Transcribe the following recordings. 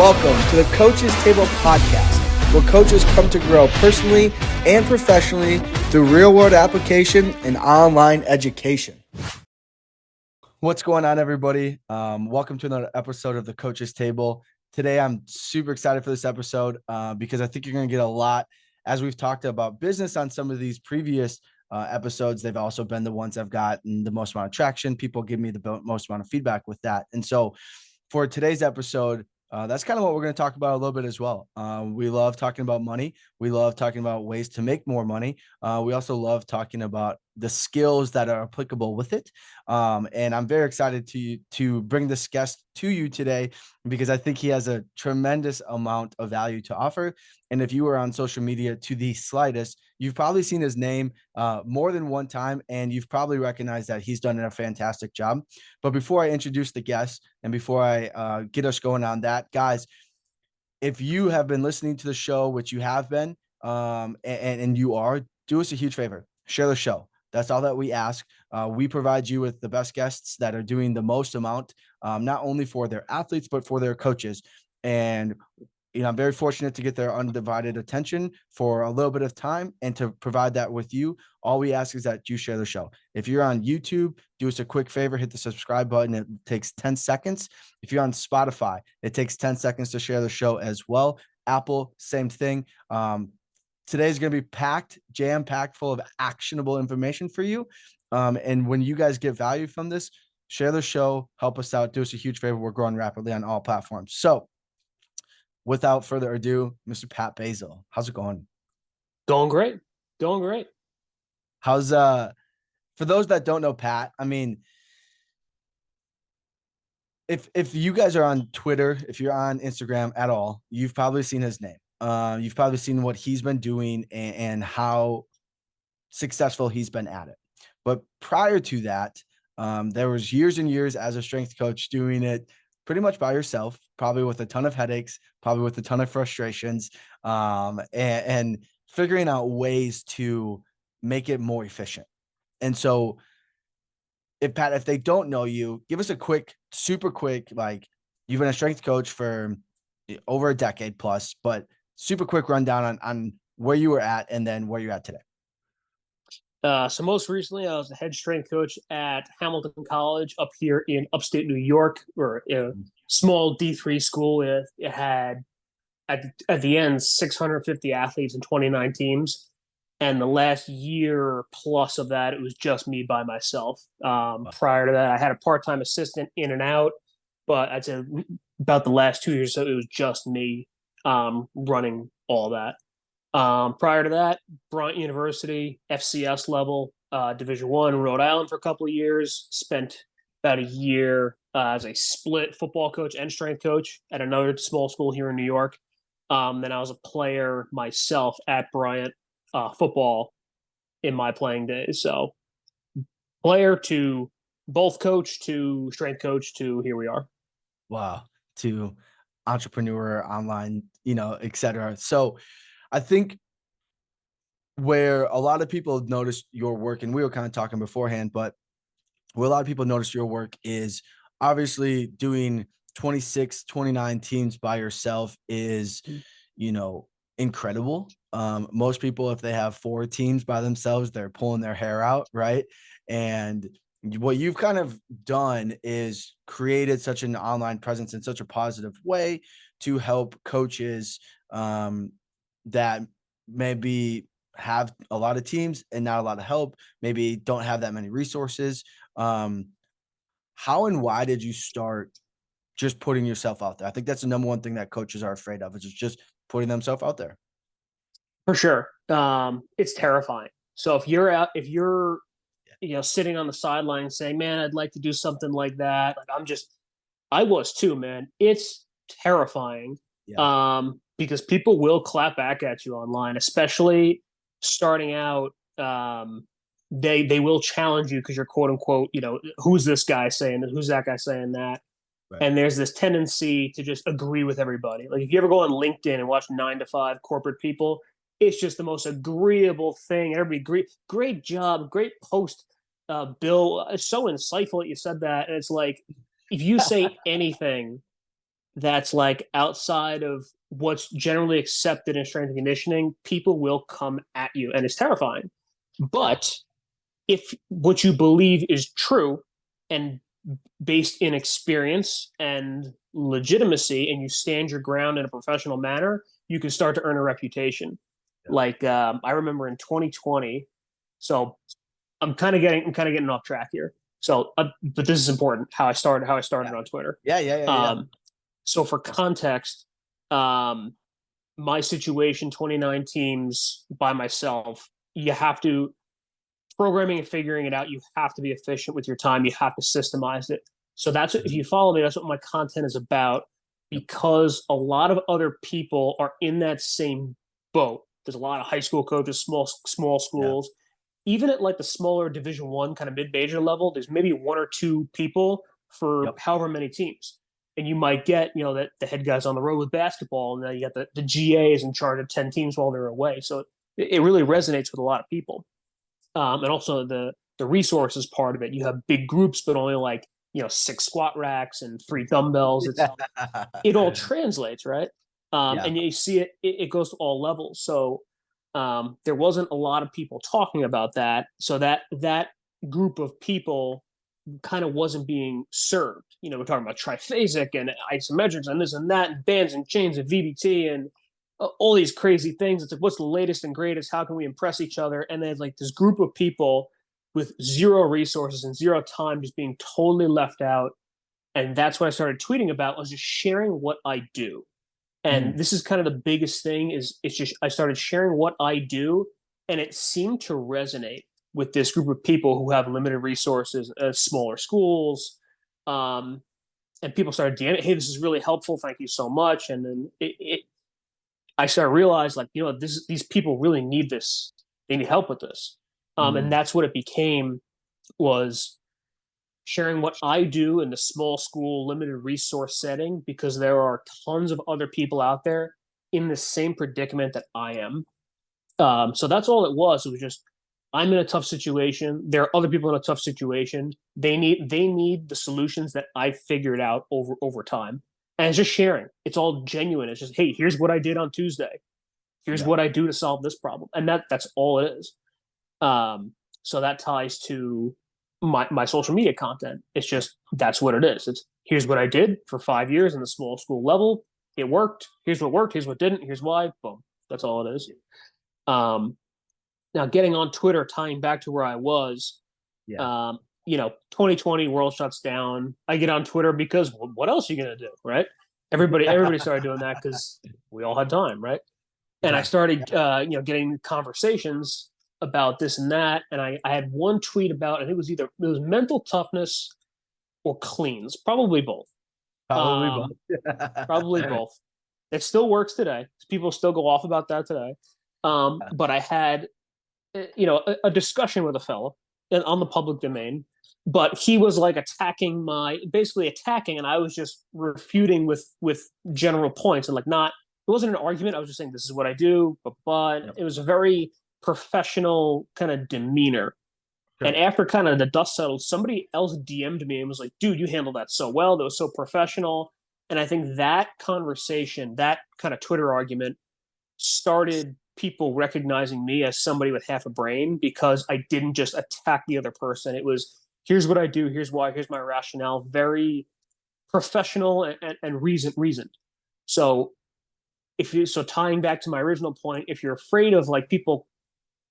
Welcome to the Coach's Table podcast, where coaches come to grow personally and professionally through real-world application and online education. What's going on, everybody? Welcome to another episode of the Coach's Table. Today, I'm super excited for this episode because I think you're going to get a lot. As we've talked about business on some of these previous episodes, they've also been the ones I've gotten the most amount of traction. People give me the most amount of feedback with that. And so for today's episode, that's kind of what we're going to talk about a little bit as well. We love talking about money. We love talking about ways to make more money. We also love talking about the skills that are applicable with it. And I'm very excited to bring this guest to you today because I think he has a tremendous amount of value to offer. And if you are on social media to the slightest, you've probably seen his name more than one time, and you've probably recognized that he's done a fantastic job. But before I introduce the guest and before I get us going on that, guys, if you have been listening to the show, which you have been, and you are, do us a huge favor, share the show. That's all that we ask. We provide you with the best guests that are doing the most amount, not only for their athletes, but for their coaches. And I'm very fortunate to get their undivided attention for a little bit of time and to provide that with you. All we ask is that you share the show. If you're on YouTube, do us a quick favor, hit the subscribe button. It takes 10 seconds. If you're on Spotify, it takes 10 seconds to share the show as well. Apple, same thing. Today's going to be jam-packed full of actionable information for you. And when you guys get value from this, share the show, help us out, do us a huge favor. We're growing rapidly on all platforms. So without further ado, Mr. Pat Basil, how's it going? Going great. Going great. How's for those that don't know Pat, I mean, if you guys are on Twitter, if you're on Instagram at all, you've probably seen his name. You've probably seen what he's been doing and how successful he's been at it. But prior to that, there was years and years as a strength coach doing it pretty much by yourself, probably with a ton of headaches, probably with a ton of frustrations, and figuring out ways to make it more efficient. And so if they don't know you, give us a super quick, like, you've been a strength coach for over a decade plus, but super quick rundown on where you were at and then where you're at today. So most recently, I was the head strength coach at Hamilton College up here in upstate New York, or a small D3 school. It had at the end 650 athletes and 29 teams. And the last year plus of that, it was just me by myself. Prior to that, I had a part-time assistant in and out, but I'd say about the last 2 years, so it was just me running all that. Prior to that, Bryant University, FCS level, Division I, Rhode Island for a couple of years. Spent about a year as a split football coach and strength coach at another small school here in New York. Then I was a player myself at Bryant football in my playing days. So player to both coach to strength coach to here we are. Wow. To entrepreneur, online, et cetera. So I think where a lot of people noticed your work, and we were kind of talking beforehand, but where a lot of people noticed your work is obviously doing 26, 29 teams by yourself is, incredible. Most people, if they have 4 teams by themselves, they're pulling their hair out, right? And what you've kind of done is created such an online presence in such a positive way to help coaches that maybe have a lot of teams and not a lot of help, maybe don't have that many resources. How and why did you start just putting yourself out there? I think that's the number one thing that coaches are afraid of, is just putting themselves out there. For sure. It's terrifying. So if you're sitting on the sideline saying, man, I'd like to do something like that. Like I was too, man. It's terrifying. Yeah. Because people will clap back at you online, especially starting out. They will challenge you because you're quote unquote, who's this guy saying this? Who's that guy saying that? Right. And there's this tendency to just agree with everybody. Like if you ever go on LinkedIn and watch 9 to 5 corporate people, it's just the most agreeable thing. Everybody, great job, great post, Bill. It's so insightful that you said that. And it's like, if you say anything that's like outside of what's generally accepted in strength and conditioning, people will come at you, and it's terrifying. But if what you believe is true and based in experience and legitimacy, and you stand your ground in a professional manner, you can start to earn a reputation. Yeah. Like I remember in 2020. So I'm kind of getting off track here. So, but this is important. How I started Yeah. on Twitter. Yeah. So for context, my situation, 29 teams by myself. You have to programming and figuring it out. You have to be efficient with your time. You have to systemize it. So that's if you follow me, that's what my content is about. Because a lot of other people are in that same boat. There's a lot of high school coaches, small schools. Even at like the smaller Division I kind of mid-major level, there's maybe one or two people for however many teams. And you might get, that the head guy's on the road with basketball, and then you got the GA is in charge of 10 teams while they're away. So it really resonates with a lot of people. And also the resources part of it. You have big groups, but only like, 6 squat racks and 3 dumbbells. It all translates, right? And you see it goes to all levels. So there wasn't a lot of people talking about that. So that group of people kind of wasn't being served. We're talking about triphasic and isometrics and this and that and bands and chains and VBT and all these crazy things. It's like, what's the latest and greatest? How can we impress each other? And then like this group of people with zero resources and zero time just being totally left out. And that's what I started tweeting about, was just sharing what I do. And this is kind of the biggest thing is it's just I started sharing what I do, and it seemed to resonate with this group of people who have limited resources, smaller schools. And people started DMing, hey, this is really helpful. Thank you so much. And then I started to realize, like, these people really need this. They need help with this. And that's what it became, was sharing what I do in the small school, limited resource setting, because there are tons of other people out there in the same predicament that I am. So that's all it was. It was just, I'm in a tough situation. There are other people in a tough situation. They need the solutions that I figured out over time. And it's just sharing. It's all genuine. It's just, hey, here's what I did on Tuesday. Here's what I do to solve this problem. And that's all it is. So that ties to my social media content. It's just, that's what it is. It's, here's what I did for 5 years in the small school level. It worked. Here's what didn't. Here's why. Boom. That's all it is. Now getting on Twitter, tying back to where I was, 2020 world shuts down. I get on Twitter because what else are you going to do? Right. Everybody started doing that because we all had time. Right. And I started, getting conversations about this and that. And I had one tweet about, and it was mental toughness or cleans, probably both. Probably both. It still works today. People still go off about that today. But I had, a discussion with a fellow on the public domain, but he was like basically attacking, and I was just refuting with general points, and like it wasn't an argument. I was just saying, this is what I do, but it was a very professional kind of demeanor. Sure. And after kind of the dust settled, somebody else DM'd me and was like, dude, you handled that so well. That was so professional. And I think that conversation, that kind of Twitter argument, started people recognizing me as somebody with half a brain, because I didn't just attack the other person. It was, here's what I do, here's why, here's my rationale, very professional and reasoned. So tying back to my original point, if you're afraid of like people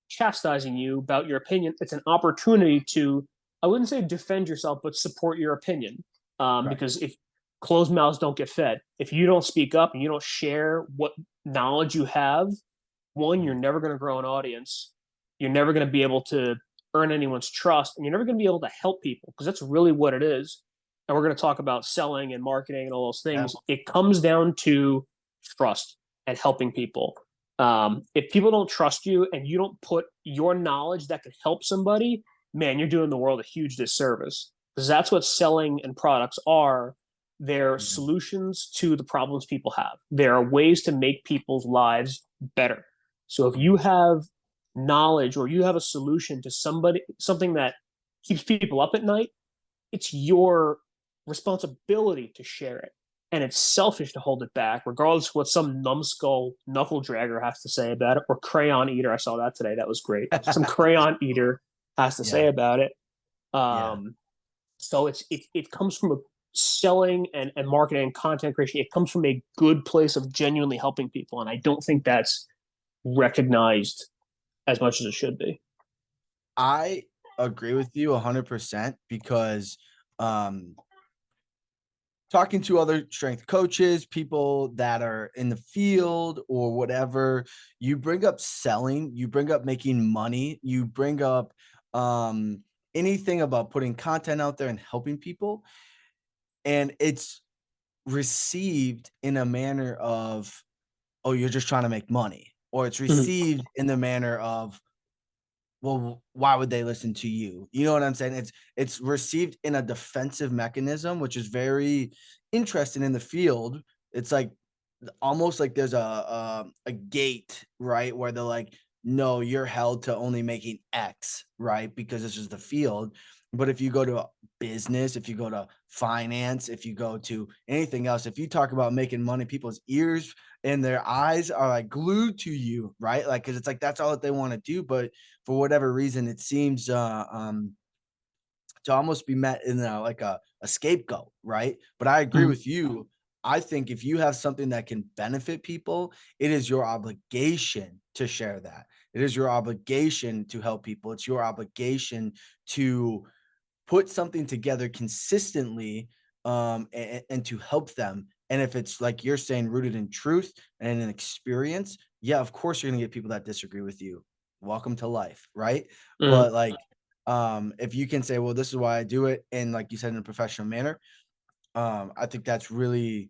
chastising you about your opinion, it's an opportunity to, I wouldn't say defend yourself, but support your opinion. Right. Because if closed mouths don't get fed, if you don't speak up and you don't share what knowledge you have, one, you're never going to grow an audience. You're never going to be able to earn anyone's trust, and you're never going to be able to help people, because that's really what it is. And we're going to talk about selling and marketing and all those things. Yeah. It comes down to trust and helping people. If people don't trust you and you don't put your knowledge that could help somebody, man, you're doing the world a huge disservice, because that's what selling and products are. They're solutions to the problems people have. There are ways to make people's lives better. So if you have knowledge or you have a solution to something that keeps people up at night, it's your responsibility to share it. and it's selfish to hold it back, regardless of what some numbskull knuckle dragger has to say about it, or crayon eater. I saw that today. That was great. Some crayon eater has to say Yeah. about it. Yeah. So it comes from a selling and marketing and content creation. It comes from a good place of genuinely helping people, and I don't think that's recognized as much as it should be. I agree with you 100% because um talking to other strength coaches, people that are in the field or whatever, you bring up selling, you bring up making money, you bring up um anything about putting content out there and helping people, and it's received in a manner of, oh, you're just trying to make money, or it's Mhm. received in the manner of, well, why would they listen to you? You know what I'm saying? It's received in a defensive mechanism, which is very interesting in the field. It's like almost like there's a gate, right? Where they're like, no, you're held to only making X, right? Because this is the field. But if you go to business, if you go to finance, if you go to anything else, if you talk about making money, people's ears and their eyes are like glued to you, right? Like, cause it's like that's all that they want to do. But for whatever reason, it seems to almost be met in like a scapegoat, right? But I agree Mhm. with you. I think if you have something that can benefit people, it is your obligation to share that. It is your obligation to help people. It's your obligation to put something together consistently and to help them. And if it's like you're saying, rooted in truth and an experience, yeah, of course you're gonna get people that disagree with you. Welcome to life, right? Mhm. But like if you can say, well, this is why I do it, and like you said, in a professional manner, I think that's really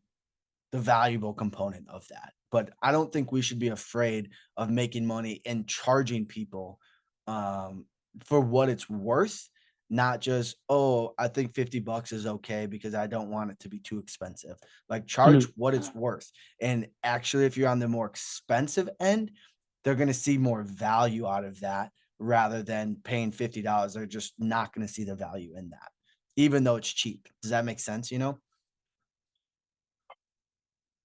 the valuable component of that. But I don't think we should be afraid of making money and charging people um, for what it's worth, not just, oh, I think 50 bucks is okay because I don't want it to be too expensive. Like charge Mhm. what it's worth. And actually, if you're on the more expensive end, they're going to see more value out of that rather than paying $50. They're just not going to see the value in that, even though it's cheap. Does that make sense? You know?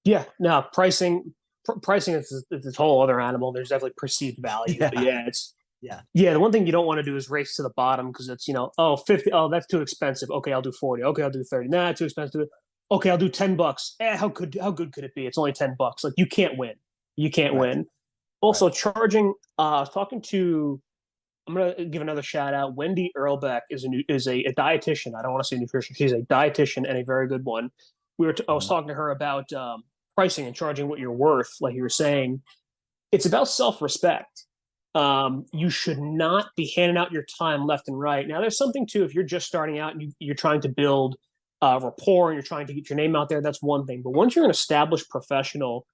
Yeah, no, pricing is this whole other animal. There's definitely perceived value, but Yeah. yeah, it's Yeah. yeah. The one thing you don't want to do is race to the bottom because it's oh 50, oh that's too expensive. Okay, I'll do 40. Okay, I'll do 30. Nah, too expensive. Okay, I'll do $10. How good could it be? It's only $10. Like you can't win. You can't Right. win. Right. Also, charging. I was talking to. I'm gonna give another shout out. Wendy Earlbeck is a dietitian. I don't want to say nutrition. She's a dietitian and a very good one. I was Mhm. talking to her about pricing and charging what you're worth. Like you were saying, it's about self respect. You should not be handing out your time left and right. Now, there's something too if you're just starting out and you're trying to build rapport and you're trying to get your name out there. That's one thing. But once you're an established professional,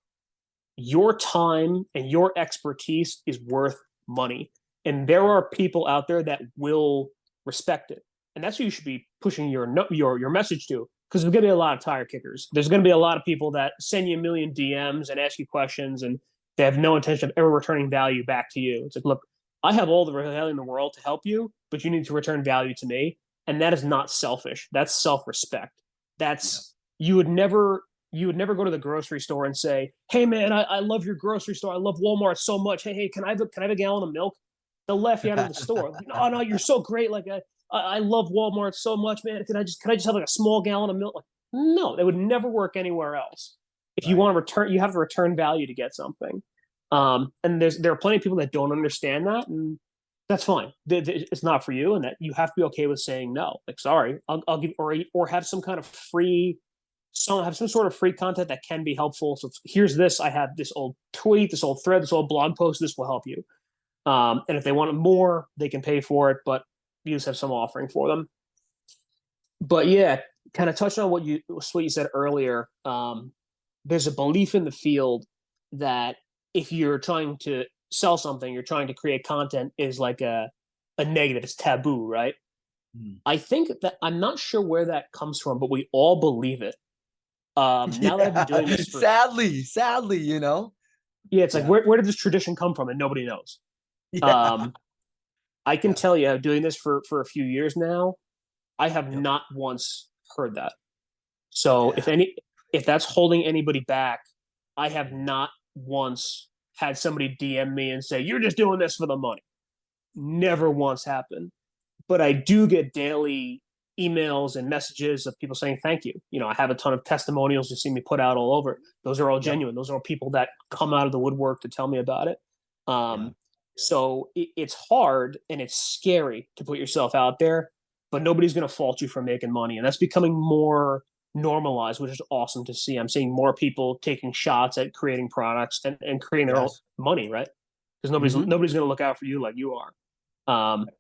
your time and your expertise is worth money. And there are people out there that will respect it. And that's who you should be pushing your message to. Because there's going to be a lot of tire kickers. There's going to be a lot of people that send you a million DMs and ask you questions, and they have no intention of ever returning value back to you. It's like, look, I have all the value in the world to help you, but you need to return value to me. And that is not selfish. That's self-respect. Yeah. That's you would never go to the grocery store and say, "Hey, man, I love your grocery store. I love Walmart so much. Hey, can I have a gallon of milk?" They'll laugh you out of the store. Like, oh no, you're so great. Like I love Walmart so much, man. Can I just have like a small gallon of milk? Like, no, that would never work anywhere else. If you Right. want to return, you have to return value to get something. And there are plenty of people that don't understand that, and that's fine. It's not for you, and that you have to be okay with saying no. Like, sorry, I'll give or have some kind of free have some sort of free content that can be helpful. So here's this. I have this old tweet, this old thread, this old blog post. This will help you. And if they want more, they can pay for it, but you just have some offering for them. But yeah, kind of touching on what you said earlier. There's a belief in the field that if you're trying to sell something, you're trying to create content is like a negative. It's taboo, right? Mm. I think that I'm not sure where that comes from, but we all believe it. Now that I've been Yeah. doing this for Sadly, you know? yeah, it's like Yeah. where did this tradition come from, and nobody knows. Yeah. Um, I can Yeah. tell you, doing this for a few years now, I have Yep. not once heard that. So Yeah. if that's holding anybody back, I have not once had somebody DM me and say, "You're just doing this for the money." Never once happened. But I do get daily emails and messages of people saying thank you. I have a ton of testimonials you see me put out all over. Those are all Yep. genuine. Those are all people that come out of the woodwork to tell me about it. Yeah. So it's hard and it's scary to put yourself out there, but nobody's going to fault you for making money. And that's becoming more normalized, which is awesome to see. I'm seeing more people taking shots at creating products and creating their own Yes. money, right? Because Mhm. nobody's going to look out for you like you are.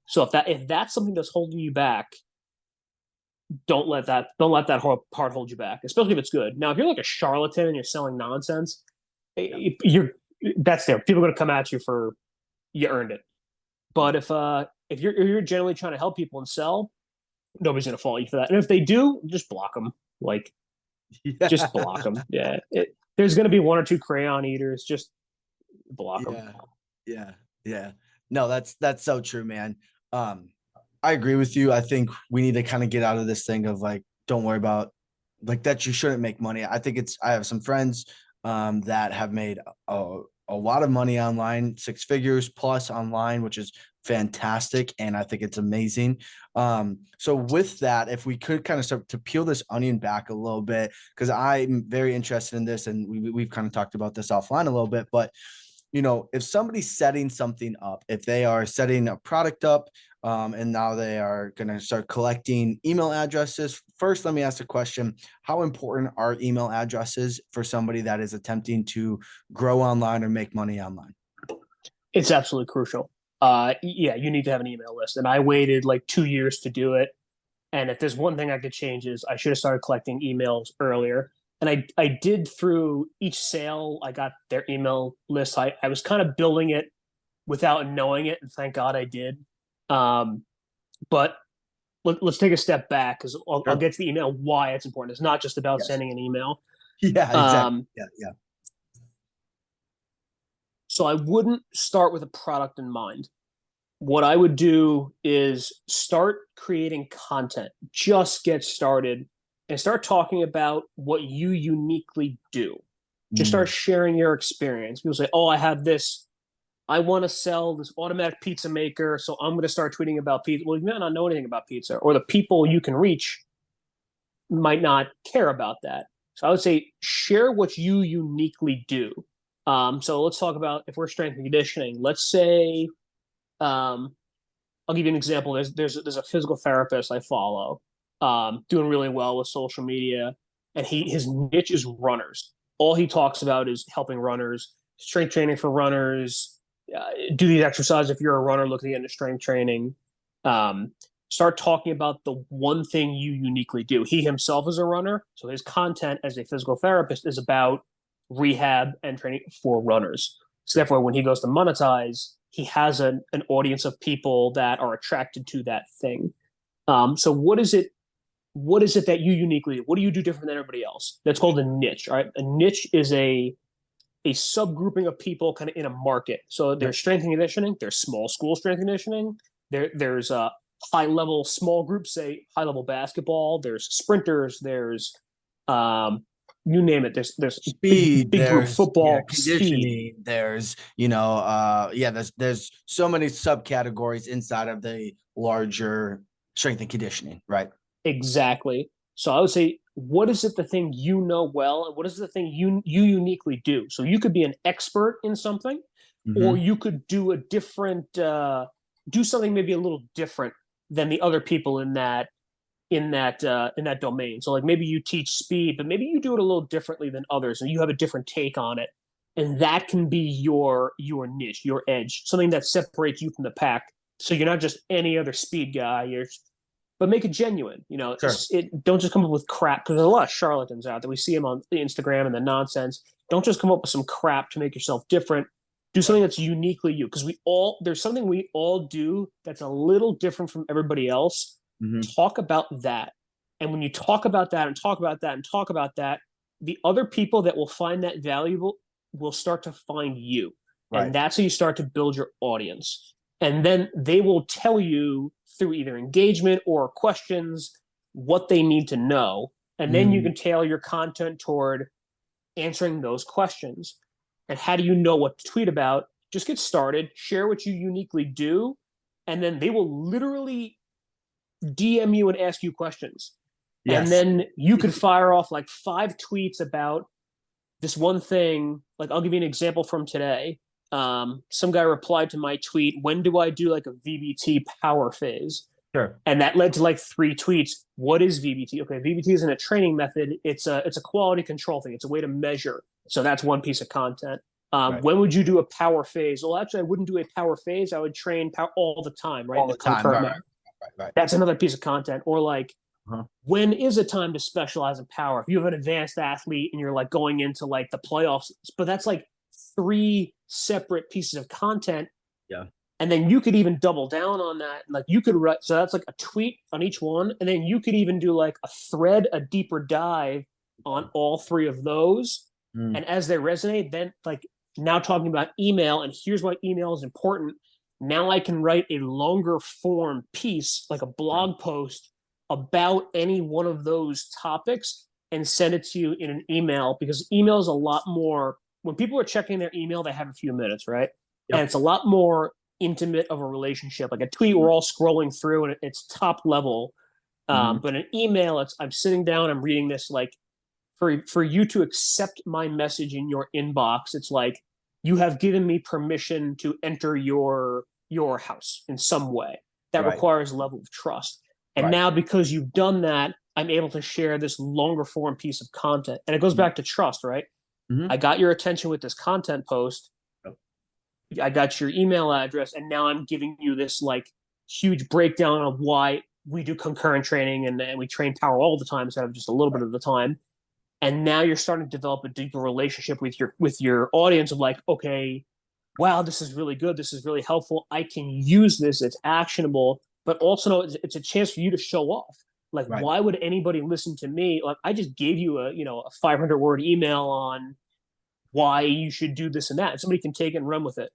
So if that's something that's holding you back, don't let that part hold you back, especially if it's good. Now, if you're like a charlatan and you're selling nonsense, Yeah. you're that's there. People are going to come at you for you earned it. But Yeah. if you're generally trying to help people and sell, nobody's going to fault you for that. And if they do, just block them. Like just block them. Yeah, there's going to be one or two crayon eaters. Just block them. Yeah. Yeah. Yeah. No, that's so true, man. Um, I agree with you. I think we need to kind of get out of this thing of like, don't worry about like that you shouldn't make money. I have some friends that have made a lot of money online, six figures plus online, which is fantastic. And I think it's amazing. So with that, if we could kind of start to peel this onion back a little bit, because I'm very interested in this and we've kind of talked about this offline a little bit, but if somebody's setting something up, if they are setting a product up, and now they are going to start collecting email addresses. First, let me ask the question, how important are email addresses for somebody that is attempting to grow online or make money online? It's absolutely crucial. Yeah, you need to have an email list. And I waited like 2 years to do it. And if there's one thing I could change is I should have started collecting emails earlier. And I did through each sale, I got their email list. I was kind of building it without knowing it, and thank God I did. But let's take a step back because I'll Sure. get to the email why it's important. It's not just about Yes. sending an email. Yeah, exactly. Um, Yeah, yeah. so I wouldn't start with a product in mind. What I would do is start creating content, just get started and start talking about what you uniquely do. Just start Mm, sharing your experience. People say, "Oh, I have this. I want to sell this automatic pizza maker, so I'm going to start tweeting about pizza." Well, you might not know anything about pizza, or the people you can reach might not care about that. So I would say share what you uniquely do. So let's talk about if we're strength and conditioning. Let's say I'll give you an example. There's a physical therapist I follow, doing really well with social media, and his niche is runners. All he talks about is helping runners, strength training for runners. Do these exercises if you're a runner looking into strength training. Um, Start talking about the one thing you uniquely do. He himself is a runner, so his content as a physical therapist is about rehab and training for runners. So therefore, when he goes to monetize, he has an audience of people that are attracted to that thing. So what is it? What is it that you uniquely do? What do you do different than everybody else? That's called a niche. All right, a niche is a subgrouping of people kind of in a market. So yep. there's strength and conditioning. There's small school strength and conditioning. There's high level small groups, say high level basketball. There's sprinters. There's um, you name it. There's Speed, big group there's yeah, football speed. conditioning, there's yeah, there's so many subcategories inside of the larger strength and conditioning, right? Exactly. So I would say, what is it the thing you know well, and what is the thing you uniquely do? So you could be an expert in something, or Mm-hmm. you could do a different, do something maybe a little different than the other people in that domain. So like maybe you teach speed, but maybe you do it a little differently than others, and you have a different take on it, and that can be your niche, your edge, something that separates you from the pack. So you're not just any other speed guy. But make it genuine. Sure. Don't just come up with crap because there's a lot of charlatans out there. We see them on Instagram and the nonsense. Don't just come up with some crap to make yourself different. Do something Right. that's uniquely you because there's something we all do that's a little different from everybody else. Mm-hmm. Talk about that. And when you talk about that and talk about that and talk about that, the other people that will find that valuable will start to find you. And Right. that's how you start to build your audience. And then they will tell you through either engagement or questions what they need to know. And then you can tailor your content toward answering those questions. And how do you know what to tweet about? Just get started, share what you uniquely do, and then they will literally DM you and ask you questions. And Yes. then you could fire off like 5 tweets about this one thing. Like, I'll give you an example from today. Some guy replied to my tweet, when do I do like a VBT power phase? Sure. And that led to like 3 tweets. What is VBT? Okay, VBT isn't a training method. It's a quality control thing. It's a way to measure. So that's one piece of content. Right. When would you do a power phase? Well, actually, I wouldn't do a power phase. I would train power all the time, right? All the time. Right. That's another piece of content. Or like, when is a time to specialize in power? If you have an advanced athlete and you're like going into like the playoffs, but that's like 3 separate pieces of content. Yeah. And then you could even double down on that. Like you could write, so that's like a tweet on each one. And then you could even do like a thread, a deeper dive on all 3 of those. And as they resonate, then like now talking about email, and here's why email is important. Now I can write a longer form piece, like a blog post about any one of those topics and send it to you in an email, because email is a lot more, when people are checking their email, they have a few minutes, right? Yep. And it's a lot more intimate of a relationship. Like a tweet, we're all scrolling through and it's top level. But an email, I'm sitting down, I'm reading this, like for you to accept my message in your inbox, it's like you have given me permission to enter your house in some way. That requires a level of trust. And now because you've done that, I'm able to share this longer form piece of content. And it goes back to trust, right? I got your attention with this content post. I got your email address, and now I'm giving you this like huge breakdown of why we do concurrent training and we train power all the time instead of just a little bit of the time. And now you're starting to develop a deeper relationship with your audience of like, okay, wow, this is really good. This is really helpful. I can use this. It's actionable, but also it's a chance for you to show off. Like, why would anybody listen to me? Like, I just gave you a 500-word email on why you should do this and that. And somebody can take it and run with it.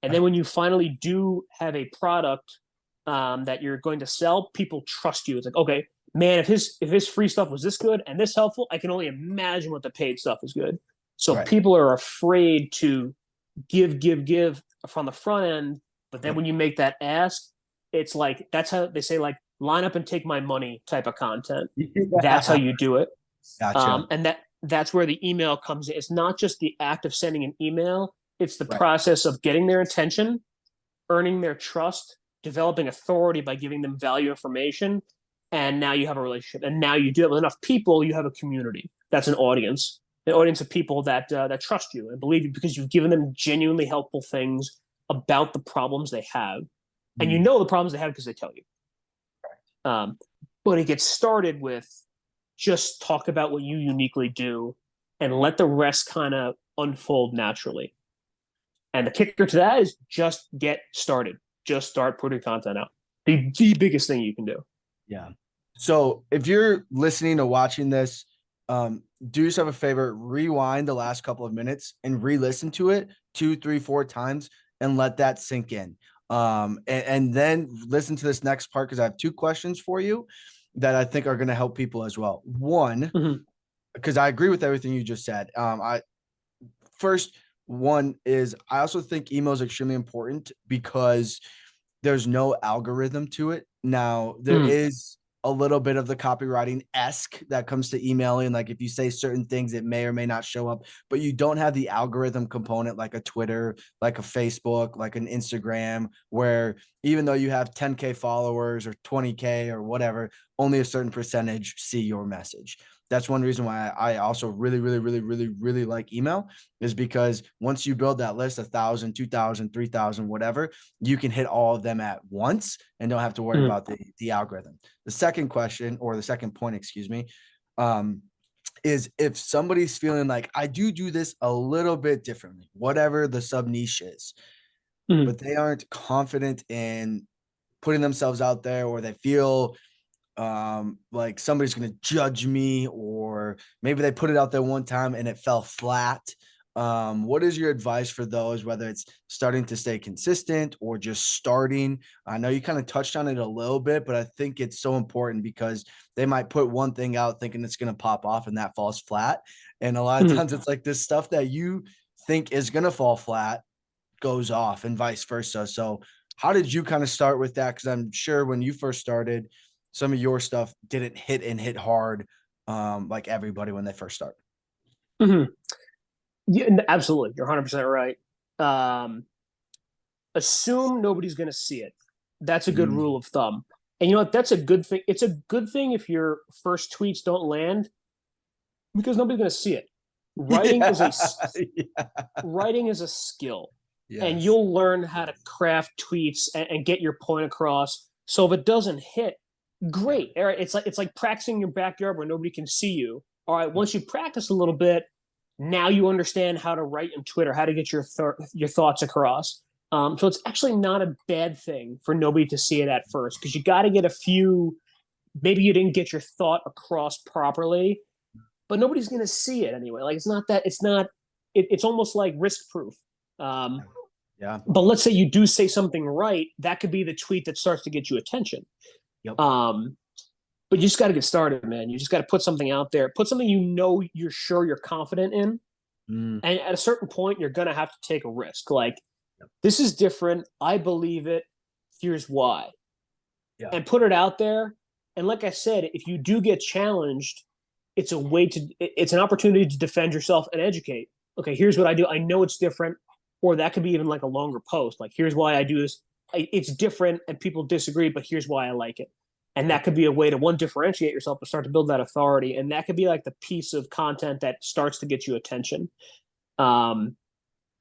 And then when you finally do have a product that you're going to sell, people trust you. It's like, okay, man, if his free stuff was this good and this helpful, I can only imagine what the paid stuff is good. So people are afraid to give from the front end. But then when you make that ask, it's like, that's how they say, like, line up and take my money type of content. That's how you do it. Gotcha. And that's where the email comes in. It's not just the act of sending an email. It's the process of getting their attention, earning their trust, developing authority by giving them value information. And now you have a relationship. And now you do it with enough people, you have a community. That's an audience of people that trust you and believe you because you've given them genuinely helpful things about the problems they have. And you know the problems they have because they tell you. But it gets started with just talk about what you uniquely do and let the rest kind of unfold naturally. And the kicker to that is just get started. Just start putting content out. The biggest thing you can do. Yeah. So if you're listening or watching this, do yourself a favor, rewind the last couple of minutes and re-listen to it 2, 3, 4 times and let that sink in. And then listen to this next part, because I have 2 questions for you that I think are going to help people as well. One, because I agree with everything you just said. One is I also think email is extremely important because there's no algorithm to it. Now, there is a little bit of the copywriting-esque that comes to emailing. Like if you say certain things, it may or may not show up, but you don't have the algorithm component like a Twitter, like a Facebook, like an Instagram, where even though you have 10K followers or 20K or whatever, only a certain percentage see your message. That's one reason why I also really like email, is because once you build that list, 1,000, 2,000, 3,000, whatever, you can hit all of them at once and don't have to worry about the algorithm. The second question, or the second point, excuse me, is if somebody's feeling like I do this a little bit differently, whatever the sub niche is, but they aren't confident in putting themselves out there, or they feel like somebody's going to judge me, or maybe they put it out there one time and it fell flat. What is your advice for those, whether it's starting to stay consistent or just starting? I know you kind of touched on it a little bit, but I think it's so important because they might put one thing out thinking it's going to pop off and that falls flat. And a lot of Mhm. times it's like this stuff that you think is going to fall flat goes off and vice versa. So how did you kind of start with that? Because I'm sure when you first started, some of your stuff didn't hit hard, like everybody when they first start. Mhm. Yeah, absolutely. You're 100% right. Um, Assume nobody's going to see it. That's a good Mm. rule of thumb. And you know what? That's a good thing. It's a good thing if your first tweets don't land because nobody's going to see it. Writing is a Yeah. Yeah. writing is a skill, and Yes. you'll learn how to craft tweets and get your point across. So if it doesn't hit, Yeah. great. All right, it's like practicing in your backyard where nobody can see you. All right, once you practice a little bit, now you understand how to write in Twitter, how to get your thoughts across. So it's actually not a bad thing for nobody to see it at first because you got to get a few. Maybe you didn't get your thought across properly, but nobody's going to see it anyway. Like it's not that it's not. It's almost like risk proof. Um, Yeah. but let's say you do say something right, that could be the tweet that starts to get you attention. Yep. But you just got to get started, man. You just got to put something out there, put something you're sure you're confident in, Mm. and at a certain point, you're gonna have to take a risk. Like Yep. this is different. I believe it. Here's why, Yeah. and put it out there. And like I said, if you do get challenged, it's a way to it's an opportunity to defend yourself and educate. Okay, here's what I do. I know it's different, or that could be even like a longer post. Like here's why I do this. It's different, and people disagree, but here's why I like it. And that could be a way to one differentiate yourself, but start to build that authority. And that could be like the piece of content that starts to get you attention. Um,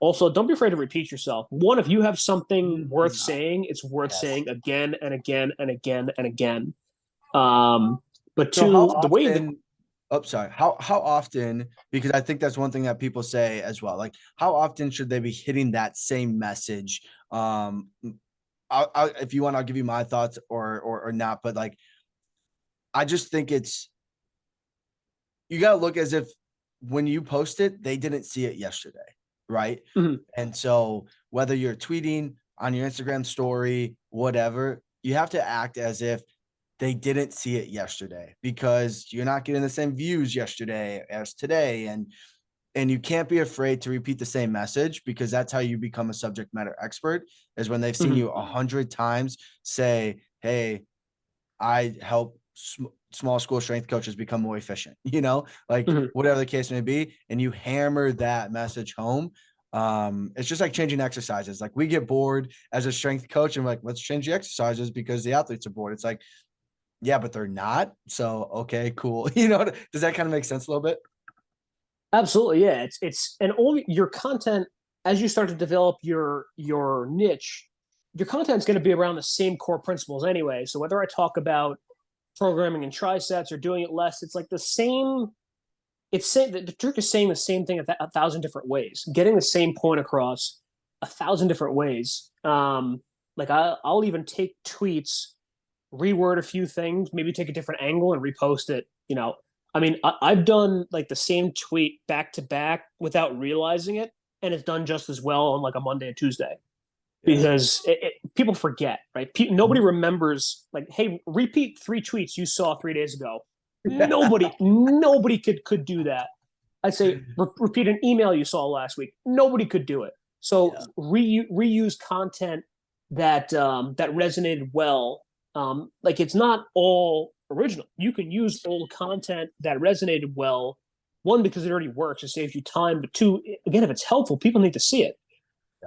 Also, don't be afraid to repeat yourself. One, if you have something worth Mm. saying, it's worth Yes. saying again and again and again and again. Um, but So how two, the way that often oh, sorry. How often, because I think that's one thing that people say as well. Like, how often should they be hitting that same message? If you want, I'll give you my thoughts or not. But like, I just think it's you gotta look as if when you post it, they didn't see it yesterday, right? Mhm. And so whether you're tweeting on your Instagram story, whatever, you have to act as if they didn't see it yesterday because you're not getting the same views yesterday as today. And you can't be afraid to repeat the same message because that's how you become a subject matter expert is when they've seen Mhm. you 100 times say, hey, I help small school strength coaches become more efficient, like Mhm. whatever the case may be. And you hammer that message home. It's just like changing exercises. Like we get bored as a strength coach and we're like, let's change the exercises because the athletes are bored. It's like, yeah, but they're not. So, okay, cool. Does that kind of make sense a little bit? Absolutely, yeah. It's and all your content as you start to develop your niche, your content's going to be around the same core principles anyway. So whether I talk about programming in triceps or doing it less, it's like the same. It's saying the trick is saying the same thing a thousand different ways, getting the same point across a thousand different ways. Like I'll even take tweets, reword a few things, maybe take a different angle and repost it. I mean, I've done like the same tweet back to back without realizing it, and it's done just as well on like a Monday and Tuesday Yeah. because people forget, right? Nobody remembers like, hey, repeat three tweets you saw 3 days ago. Nobody could do that. I'd say repeat an email you saw last week. Nobody could do it. So Yeah. reuse content that resonated well. Like it's not all original. You can use old content that resonated well. One, because it already works, it saves you time. But two, again, if it's helpful, people need to see it.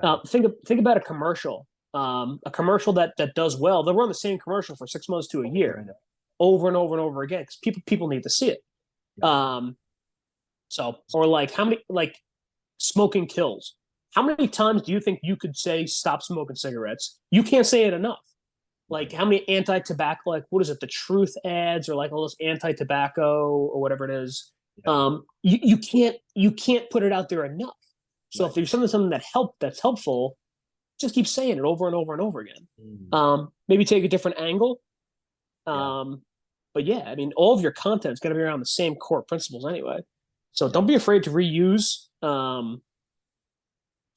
Yeah. Think about a commercial. A commercial that does well. They'll run the same commercial for 6 months to a year, over and over and over again, because people need to see it. Yeah. So, or like how many like smoking kills? How many times do you think you could say stop smoking cigarettes? You can't say it enough. Like how many anti-tobacco, like what is it, the truth ads or like all those anti-tobacco or whatever it is. Yeah. You can't put it out there enough. So if Right. there's something that's helpful, just keep saying it over and over and over again. Mm. Maybe take a different angle. Yeah. Um, but yeah, I mean, all of your content is going to be around the same core principles anyway. So Yeah. don't be afraid to reuse.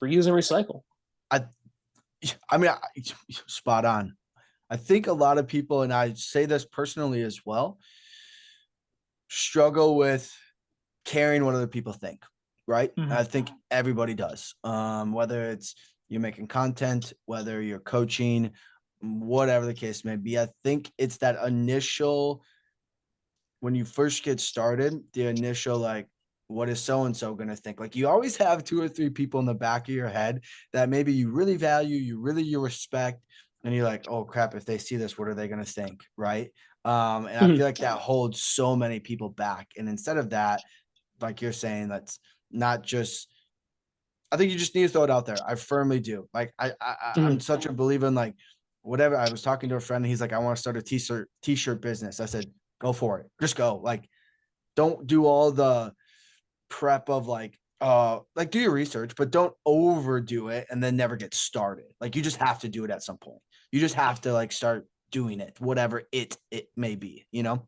reuse and recycle. I mean, spot on. I think a lot of people, and I say this personally as well, struggle with caring what other people think, right? Mm-hmm. I think everybody does. Whether it's you're making content, whether you're coaching, whatever the case may be. I think it's that initial, when you first get started, the initial like, what is so-and-so going to think? Like you always have 2 or 3 people in the back of your head that maybe you really value, you respect, and you're like, oh crap, if they see this, what are they going to think? Right. And I feel like that holds so many people back. And instead of that, like you're saying, that's not just, I think you just need to throw it out there. I firmly do. Like I'm such a believer in like whatever. I was talking to a friend and he's like, I want to start a t-shirt business. I said, go for it. Just go. Like, don't do all the prep of like do your research, but don't overdo it and then never get started. Like you just have to do it at some point. You just have to like start doing it, whatever it may be, you know?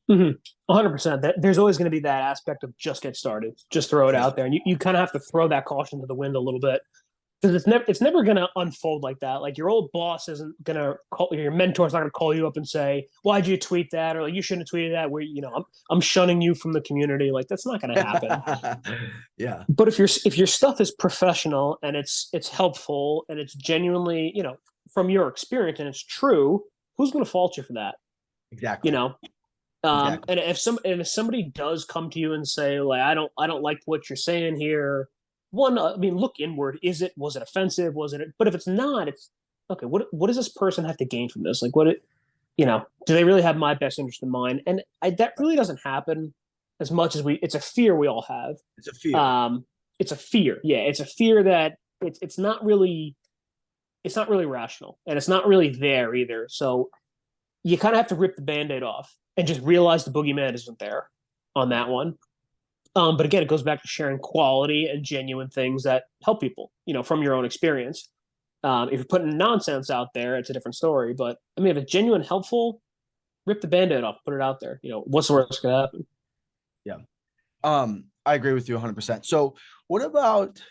100%. That there's always going to be that aspect of just get started, just throw it out there, and you kind of have to throw that caution to the wind a little bit because it's never going to unfold like that. Like your old boss isn't going to call, your mentor's not going to call you up and say, "Why'd you tweet that?" or like, "You shouldn't have tweeted that." Where I'm shunning you from the community. Like that's not going to happen. Yeah. But if your stuff is professional and it's helpful and it's genuinely from your experience and it's true, who's going to fault you for that? Exactly. And if somebody does come to you and say like I don't like what you're saying here, I mean look inward. Was it offensive? But if it's not, it's okay. What does this person have to gain from this? Like do they really have my best interest in mind? And that really doesn't happen as much as it's a fear we all have. It's a fear. It's a fear. Yeah, it's a fear that it's not really rational and it's not really there either. So you kind of have to rip the Band-Aid off and just realize the boogeyman isn't there on that one. But again, it goes back to sharing quality and genuine things that help people, from your own experience. If you're putting nonsense out there, it's a different story. But I mean, if it's genuine, helpful, rip the Band-Aid off, put it out there. What's the worst that could happen? Yeah. I agree with you 100%. So what about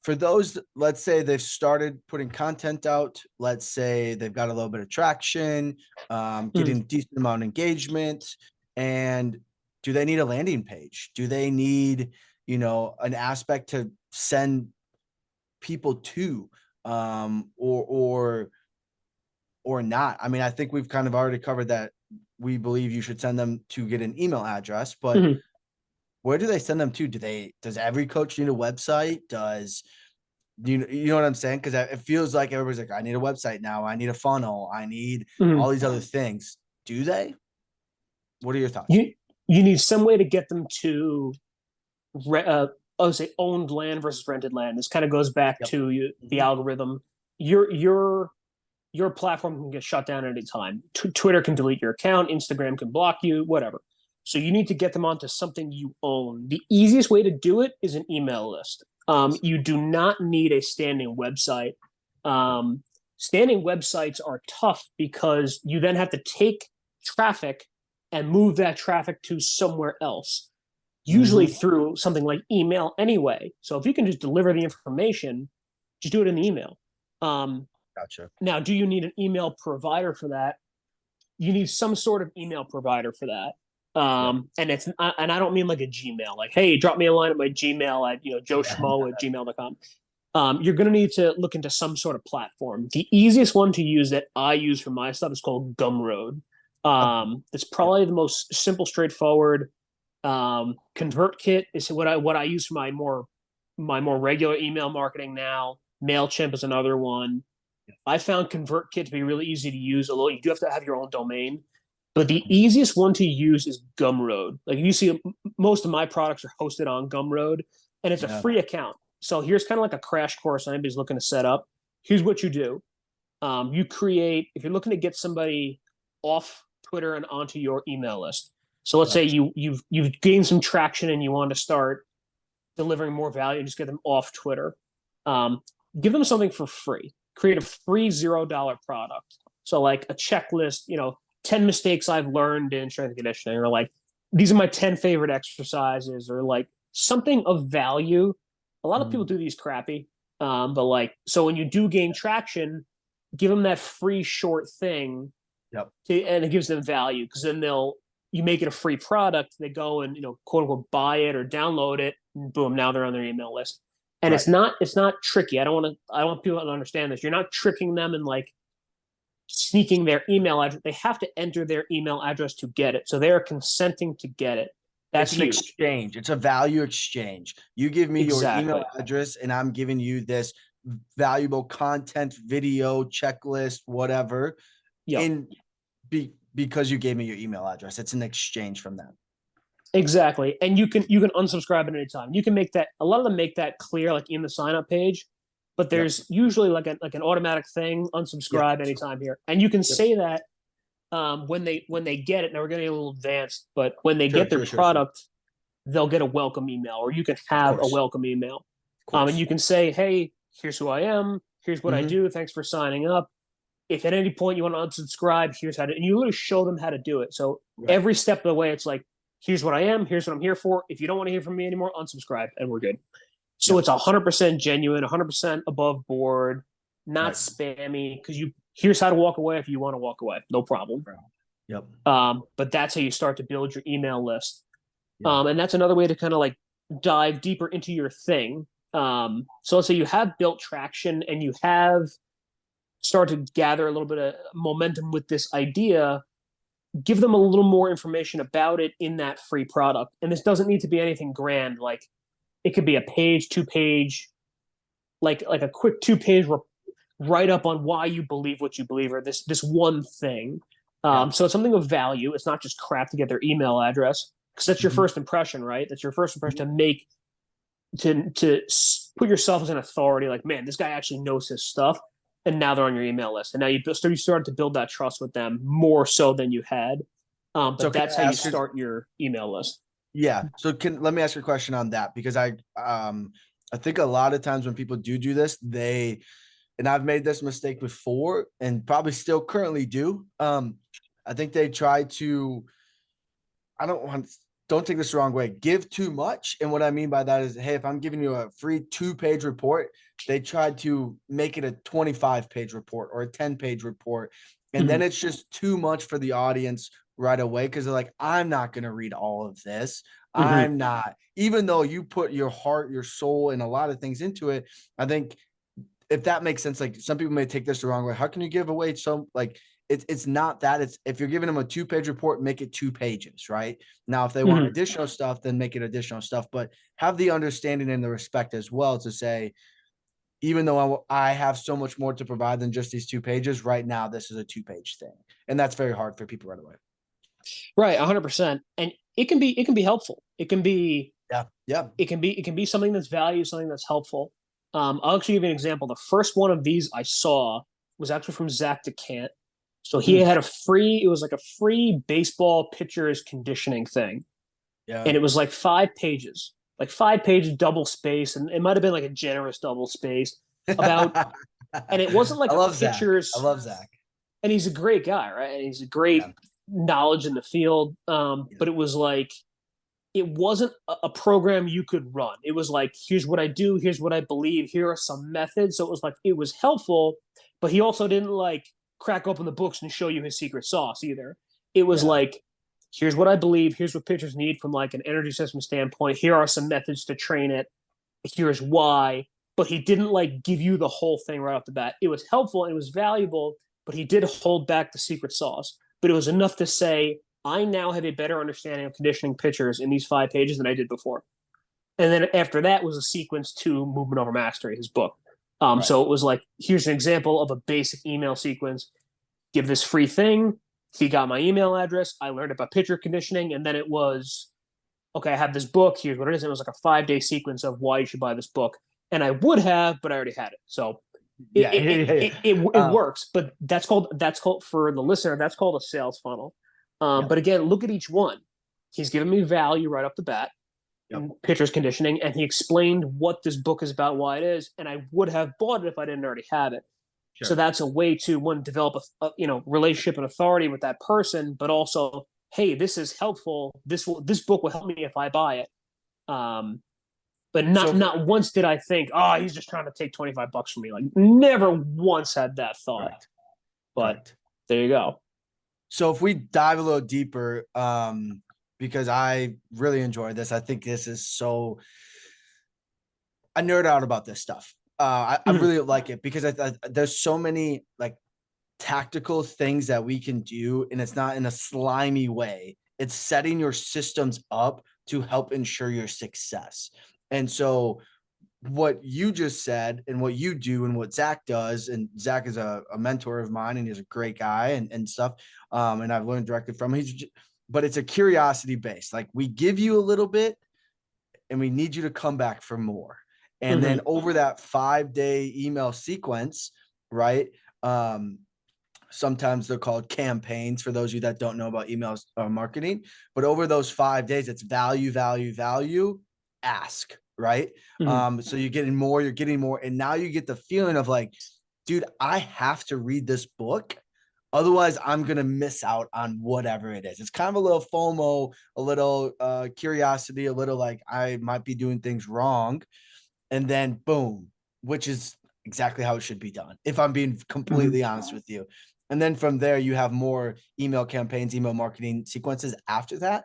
for those, let's say they've started putting content out, let's say they've got a little bit of traction, getting a decent amount of engagement, and do they need a landing page? Do they need, an aspect to send people to, or not? I mean, I think we've kind of already covered that we believe you should send them to get an email address, but where do they send them to? Does every coach need a website? Does you know what I'm saying? Because it feels like everybody's like, I need a website now. I need a funnel. I need all these other things. Do they? What are your thoughts? You need some way to get them to, say owned land versus rented land. This kind of goes back to the algorithm. Your platform can get shut down at any time. Twitter can delete your account. Instagram can block you. Whatever. So you need to get them onto something you own. The easiest way to do it is an email list. You do not need a standing website. Standing websites are tough because you then have to take traffic and move that traffic to somewhere else, usually through something like email anyway. So if you can just deliver the information, just do it in the email. Gotcha. Now, do you need an email provider for that? You need some sort of email provider for that. And I don't mean like a Gmail, like, hey, drop me a line at my Gmail at, joeschmo@gmail.com. You're going to need to look into some sort of platform. The easiest one to use that I use for my stuff is called Gumroad. It's probably the most simple, straightforward. ConvertKit is what I use for my more regular email marketing now. MailChimp is another one. I found ConvertKit to be really easy to use, although you do have to have your own domain. But the easiest one to use is Gumroad. Like you see, most of my products are hosted on Gumroad, and it's a free account. So here's kind of like a crash course on anybody's looking to set up. Here's what you do. You create, if you're looking to get somebody off Twitter and onto your email list. So let's say you've gained some traction and you want to start delivering more value and just get them off Twitter. Give them something for free. Create a free $0 product. So like a checklist, 10 mistakes I've learned in strength and conditioning, or like, these are my 10 favorite exercises, or like something of value A lot of people do these crappy, but like, so when you do gain traction, give them that free short thing, Yep. and it gives them value, because then you make it a free product. They go and, quote unquote, buy it or download it, and boom, now they're on their email list. And Right. it's not tricky. I want people to understand this. You're not tricking them and like sneaking their email address. They have to enter their email address to get it. So they're consenting to get it. That's It's an huge. exchange. It's a value exchange. You give me your email address and I'm giving you this valuable content, video, checklist, whatever, Yep. because you gave me your email address. It's an exchange from them. Exactly. And you can unsubscribe at any time. You can make that, a lot of them make that clear, like in the sign up page, but there's usually like an automatic thing, unsubscribe anytime here. And you can say that when they get it. Now we're getting a little advanced, but when they get their product, they'll get a welcome email, or you can have a welcome email. And you can say, hey, here's who I am. Here's what I do. Thanks for signing up. If at any point you want to unsubscribe, here's how to, and you literally show them how to do it. So every step of the way, it's like, here's what I am. Here's what I'm here for. If you don't want to hear from me anymore, unsubscribe, and we're good. So it's 100% genuine, 100% above board, not spammy, because here's how to walk away if you want to walk away. No problem. Yep. But that's how you start to build your email list. And that's another way to kind of like dive deeper into your thing. So let's say you have built traction and you have started to gather a little bit of momentum with this idea. Give them a little more information about it in that free product. And this doesn't need to be anything grand. Like it could be a page, 2-page, like a quick 2-page write up on why you believe what you believe, or this one thing. So it's something of value. It's not just crap to get their email address, because that's your first impression, right? That's your first impression to make, to put yourself as an authority. Like, man, this guy actually knows his stuff. And now they're on your email list. And now you started to build that trust with them more so than you had. But so that's how you start your email list. Yeah. So let me ask you a question on that, because I think a lot of times when people do this, and I've made this mistake before and probably still currently do. I think they try to, don't take this the wrong way, give too much. And what I mean by that is, hey, if I'm giving you a free 2-page report, they try to make it a 25-page report or a 10-page report. And then it's just too much for the audience right away, because they're like, I'm not going to read all of this. I'm not, even though you put your heart, your soul, and a lot of things into it. I think if that makes sense, like some people may take this the wrong way. How can you give away it's not that. It's, if you're giving them a 2-page report, make it 2 pages, right? Now, if they want additional stuff, then make it additional stuff, but have the understanding and the respect as well to say, even though I have so much more to provide than just these 2 pages right now, this is a 2-page thing. And that's very hard for people right away. Right. 100%. And it can be helpful. It can be, it can be something that's value, something that's helpful. I'll actually give you an example. The first one of these I saw was actually from Zach DeCant. So he had it was like a free baseball pitcher's conditioning thing. Yeah. And it was like 5 pages, double space. And it might've been like a generous double space about, and it wasn't like a pitcher's. I love Zach. And he's a great guy, right? And he's a great knowledge in the field. But it was like, it wasn't a program you could run. It was like, here's what I do. Here's what I believe. Here are some methods. So it was like, it was helpful, but he also didn't like crack open the books and show you his secret sauce either. It was like, here's what I believe. Here's what pitchers need from like an energy system standpoint. Here are some methods to train it. Here's why. But he didn't like give you the whole thing right off the bat. It was helpful and it was valuable, but he did hold back the secret sauce. But it was enough to say, I now have a better understanding of conditioning pitchers in these 5 pages than I did before. And then after that was a sequence to Movement Over Mastery, his book. So it was like, here's an example of a basic email sequence. Give this free thing. He got my email address. I learned about pitcher conditioning. And then it was, okay, I have this book. Here's what it is. It was like a 5-day sequence of why you should buy this book. And I would have, but I already had it. So it works. But that's called, for the listener, that's called a sales funnel. But again, look at each one. He's given me value right off the bat. Pitcher's conditioning, and he explained what this book is about, why it is, and I would have bought it if I didn't already have it. So that's a way to, one, develop a relationship and authority with that person, but also, hey, this is helpful. This book will help me if I buy it. But But not once did I think, oh, he's just trying to take $25 from me. Like, never once had that thought. Correct. But Correct. there you go. So if we dive a little deeper, because I really enjoy this, I think this is so. I nerd out about this stuff. I really like it because there's so many like tactical things that we can do, and it's not in a slimy way. It's setting your systems up to help ensure your success. And so what you just said and what you do and what Zach does, and Zach is a mentor of mine and he's a great guy and stuff. And I've learned directly from him. But it's a curiosity based. Like, we give you a little bit and we need you to come back for more. And then over that 5-day email sequence, right? Sometimes they're called campaigns for those of you that don't know about email marketing. But over those 5 days, it's value, value, value, ask, right? So you're getting more. And now you get the feeling of like, dude, I have to read this book. Otherwise, I'm going to miss out on whatever it is. It's kind of a little FOMO, a little curiosity, a little like I might be doing things wrong. And then boom, which is exactly how it should be done, if I'm being completely honest with you. And then from there, you have more email campaigns, email marketing sequences after that.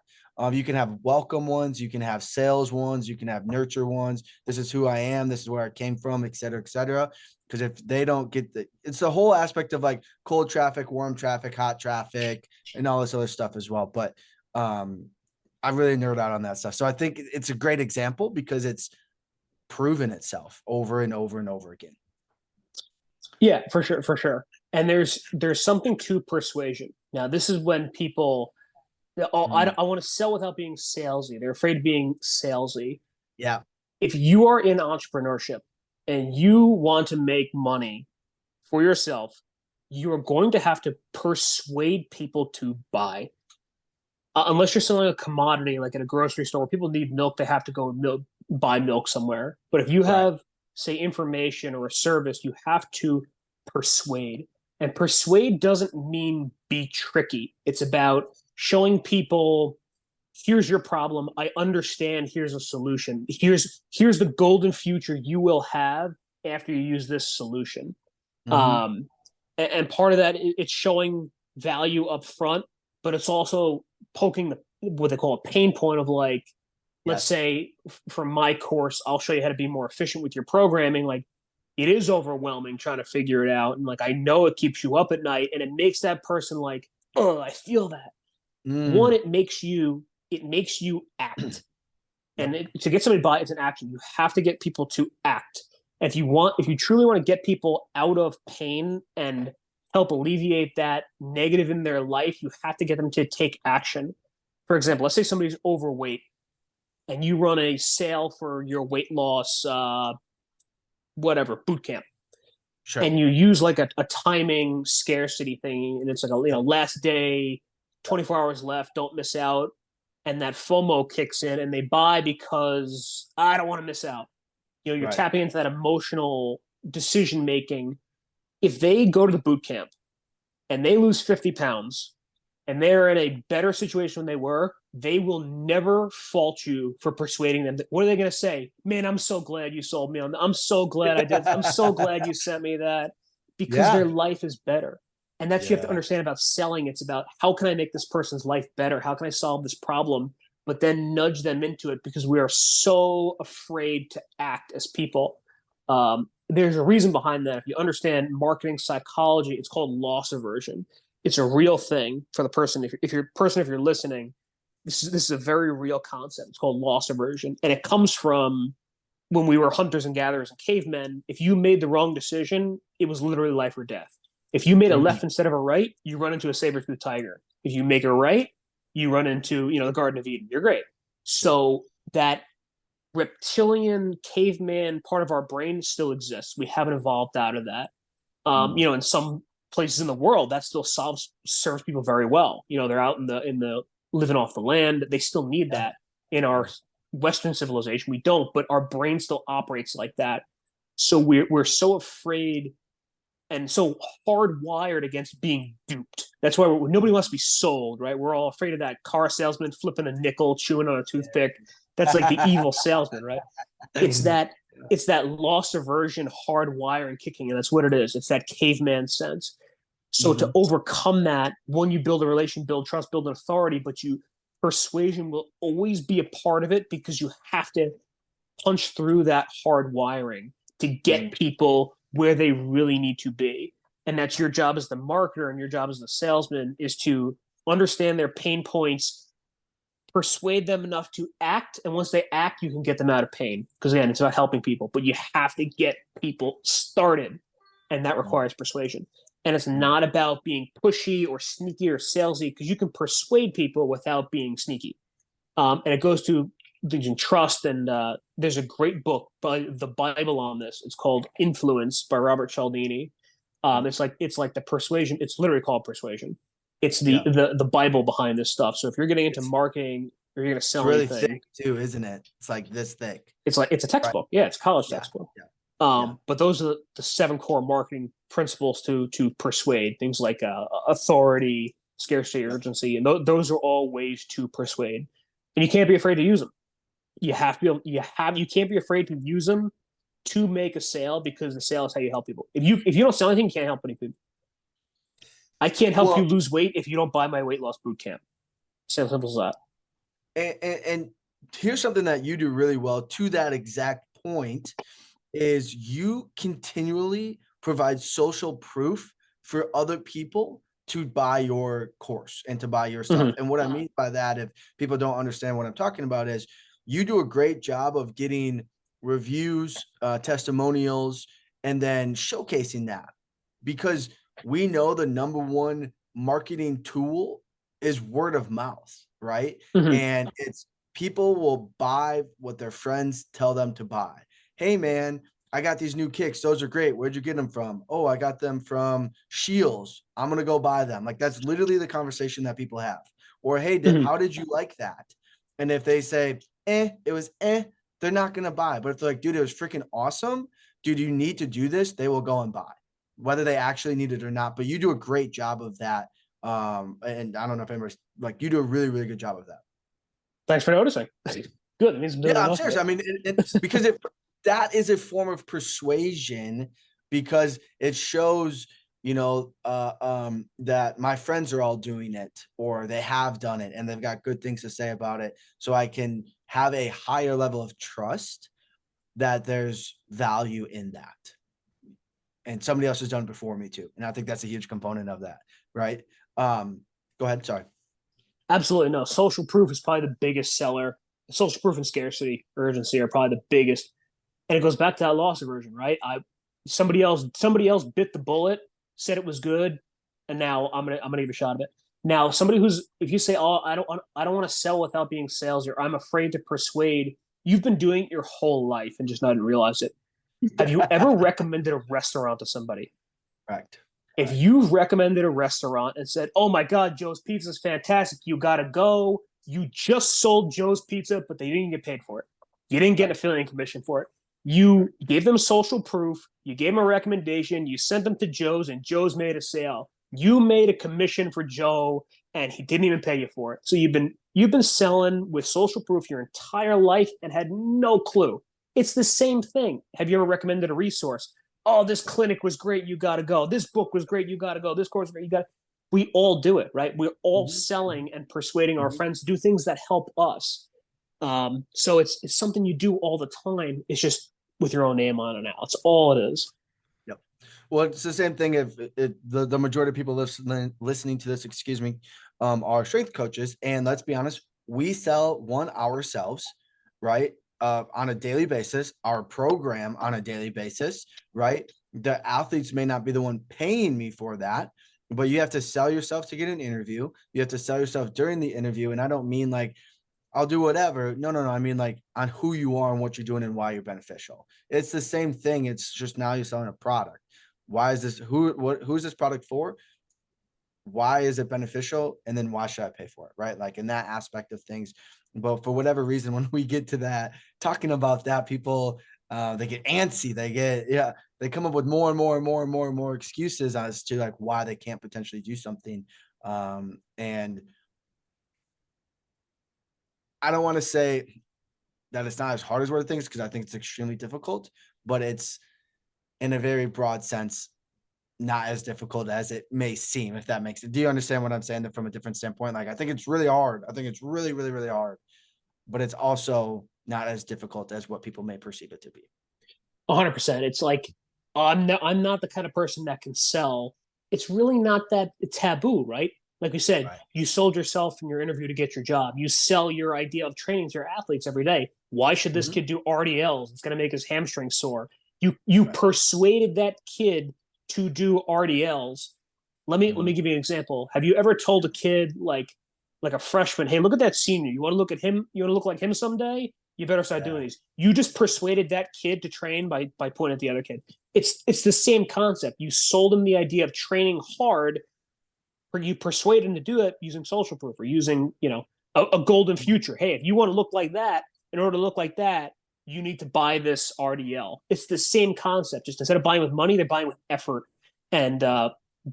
You can have welcome ones, you can have sales ones, you can have nurture ones. This is who I am, this is where I came from, et cetera, et cetera. Because if they don't get it's the whole aspect of like cold traffic, warm traffic, hot traffic, and all this other stuff as well. But I really nerd out on that stuff. So I think it's a great example because it's proven itself over and over and over again. Yeah, for sure. And there's something to persuasion. Now, this is when people, I want to sell without being salesy. They're afraid of being salesy. Yeah. If you are in entrepreneurship and you want to make money for yourself, you're going to have to persuade people to buy. Unless you're selling a commodity like at a grocery store where people need milk, they have to go buy milk somewhere. But if you have, say, information or a service, you have to persuade. And persuade doesn't mean be tricky. It's about showing people, here's your problem. I understand. Here's a solution. Here's the golden future you will have after you use this solution. And part of that, it's showing value up front, but it's also poking what they call a pain point of like, let's say from my course, I'll show you how to be more efficient with your programming. Like, it is overwhelming trying to figure it out. And like, I know it keeps you up at night, and it makes that person like, oh, I feel that. One, it makes you act. And to get somebody to buy, it's an action. You have to get people to act. And if you truly want to get people out of pain and help alleviate that negative in their life, you have to get them to take action. For example, let's say somebody's overweight and you run a sale for your weight loss, boot camp. Sure. And you use like a timing scarcity thing. And it's like last day, 24 hours left, don't miss out. And that FOMO kicks in and they buy because I don't want to miss out. You're tapping into that emotional decision-making. If they go to the boot camp and they lose 50 pounds and they're in a better situation than they were, they will never fault you for persuading them. What are they going to say? Man, I'm so glad you sold me on that. I'm so glad I did. I'm so glad you sent me that, because their life is better. And that's you have to understand about selling. It's about, how can I make this person's life better? How can I solve this problem? But then nudge them into it, because we are so afraid to act as people. There's a reason behind that. If you understand marketing psychology, it's called loss aversion. It's a real thing for the person. If you're listening, this is a very real concept. It's called loss aversion. And it comes from when we were hunters and gatherers and cavemen. If you made the wrong decision, it was literally life or death. If you made a left instead of a right, you run into a saber-toothed tiger. If you make a right, you run into, the Garden of Eden. You're great. So that reptilian caveman part of our brain still exists. We haven't evolved out of that. In some places in the world, that still serves people very well. They're out in the living off the land. They still need that. In our Western civilization, we don't, but our brain still operates like that. So we're so afraid and so hardwired against being duped. That's why nobody wants to be sold, right? We're all afraid of that car salesman flipping a nickel, chewing on a toothpick. That's like the evil salesman, right? It's that it's that loss aversion, hard wiring kicking, and that's what it is. It's that caveman sense. So to Mhm. overcome that, when you build a relation, build trust, build an authority, but you persuasion will always be a part of it because you have to punch through that hard wiring to get Mhm. people where they really need to be. And that's your job as the marketer and your job as the salesman is to understand their pain points, persuade them enough to act. And once they act, you can get them out of pain. Because again, it's about helping people, but you have to get people started. And that Mhm. requires persuasion. And it's Mhm. not about being pushy or sneaky or salesy because you can persuade people without being sneaky. And it goes to things in trust. And there's a great book by the Bible on this. It's called Influence by Robert Cialdini. Yeah. It's like the persuasion. It's literally called persuasion. It's the Yeah. the the Bible behind this stuff. So if you're getting into It's marketing or you're going to it's sell really anything, thick too, isn't it? It's like this thick. it's a Right. textbook. Yeah, it's a college Yeah. textbook. Yeah. Yeah. But those are the seven core marketing principles to persuade. Things like authority, scarcity, Yep. urgency, and those are all ways to persuade. And you can't be afraid to use them. You have to be able, you can't be afraid to use them to make a sale because the sale is how you help people. If you don't sell anything, you can't help any people. I can't help you Well, lose weight if you don't buy my weight loss boot camp. Simple as that. and here's something that you do really well to that exact point is you continually provide social proof for other people to buy your course and to buy your stuff. Mm-hmm. And what I mean by that, if people don't understand what I'm talking about, is you do a great job of getting reviews, testimonials, and then showcasing that because we know the number one marketing tool is word of mouth, right? Mm-hmm. And it's people will buy what their friends tell them to buy. Hey, man, I got these new kicks. Those are great. Where'd you get them from? Oh, I got them from Shields. I'm going to go buy them. Like that's literally the conversation that people have. Or, hey, Mm-hmm. how did you like that? And if they say, it was they're not going to buy. But if they're like, dude, it was freaking awesome. Dude, you need to do this. They will go and buy, whether they actually need it or not. But you do a great job of that. And I don't know if anybody's like, you do a really, really good job of that. Thanks for noticing. Good. It means I'm doing Yeah, I'm enough of serious. it. I mean, because that is a form of persuasion because it shows, that my friends are all doing it or they have done it and they've got good things to say about it. So I can have a higher level of trust that there's value in that. And somebody else has done it before me too. And I think that's a huge component of that. Right. Go ahead. Sorry. Absolutely no. Social proof is probably the biggest seller. Social proof and scarcity, urgency are probably the biggest. And it goes back to that loss aversion, right? Somebody else bit the bullet, said it was good, and now I'm gonna give a shot of it. Now, somebody who's if you say, "Oh, I don't want to sell without being salesy," or "I'm afraid to persuade," you've been doing it your whole life and just not even realize it. Have you ever recommended a restaurant to somebody? Correct. If you've recommended a restaurant and said, "Oh my God, Joe's Pizza is fantastic, you gotta go," you just sold Joe's Pizza, but they didn't get paid for it. You didn't get an Right. affiliate commission for it. You gave them social proof. You gave them a recommendation. You sent them to Joe's, and Joe's made a sale. You made a commission for Joe, and he didn't even pay you for it. So you've been selling with social proof your entire life and had no clue. It's the same thing. Have you ever recommended a resource? Oh, this clinic was great, you got to go. This book was great, you got to go. This course was great, you got. We all do it, right? We're all Mhm. selling and persuading our Mhm. friends to do things that help us. So it's something you do all the time. It's just with your own name on it now. It's all it is. Yep. Well, it's the same thing if the majority of people listening to this, excuse me, are strength coaches. And let's be honest, we sell one ourselves, right? On a daily basis, our program on a daily basis, right? The athletes may not be the one paying me for that, but you have to sell yourself to get an interview. You have to sell yourself during the interview. And I don't mean like I'll do whatever. No, no, no. I mean, like on who you are and what you're doing and why you're beneficial. It's the same thing. It's just now you're selling a product. Why is this? Who's this product for? Why is it beneficial? And then why should I pay for it? Right. Like in that aspect of things. But for whatever reason, when we get to that, talking about that, people, they get antsy. They come up with more and more and more and more and more excuses as to like why they can't potentially do something. And I don't want to say that it's not as hard as what it thinks, because I think it's extremely difficult, but it's in a very broad sense, not as difficult as it may seem, if that makes it. Do you understand what I'm saying from a different standpoint? Like, I think it's really hard. I think it's really, really, really hard, but it's also not as difficult as what people may perceive it to be. 100%. It's like I'm not the kind of person that can sell. It's really not that taboo, right? Like you said, Right. you sold yourself in your interview to get your job. You sell your idea of training to your athletes every day. Why should this kid do RDLs? It's going to make his hamstrings sore. You Right. persuaded that kid to do RDLs. Let me give you an example. Have you ever told a kid like a freshman, hey, look at that senior. You want to look at him? You want to look like him someday? You better start doing these. You just persuaded that kid to train by pointing at the other kid. It's the same concept. You sold him the idea of training hard, or you persuade him to do it using social proof or using, a golden future. Hey, if you want to look like that, in order to look like that, you need to buy this RDL. It's the same concept. Just instead of buying with money, they're buying with effort and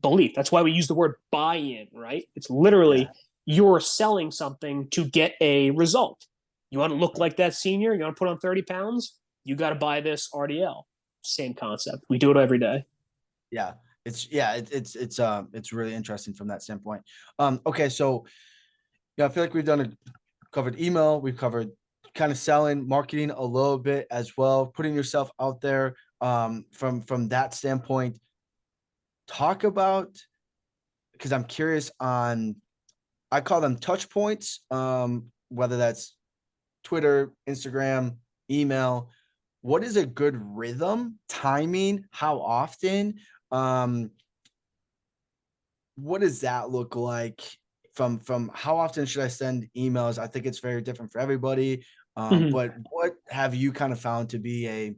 belief. That's why we use the word buy-in, right? It's literally you're selling something to get a result. You want to look like that senior? You want to put on 30 pounds? You got to buy this RDL. Same concept. We do it every day. Yeah. It's really interesting from that standpoint. Okay. So yeah, I feel like covered email. We've covered kind of selling, marketing a little bit as well, putting yourself out there. From that standpoint, talk about, because I'm curious on, I call them touch points, whether that's Twitter, Instagram, email. What is a good rhythm, timing, how often? What does that look like? From how often should I send emails? I think it's very different for everybody. But what have you kind of found to be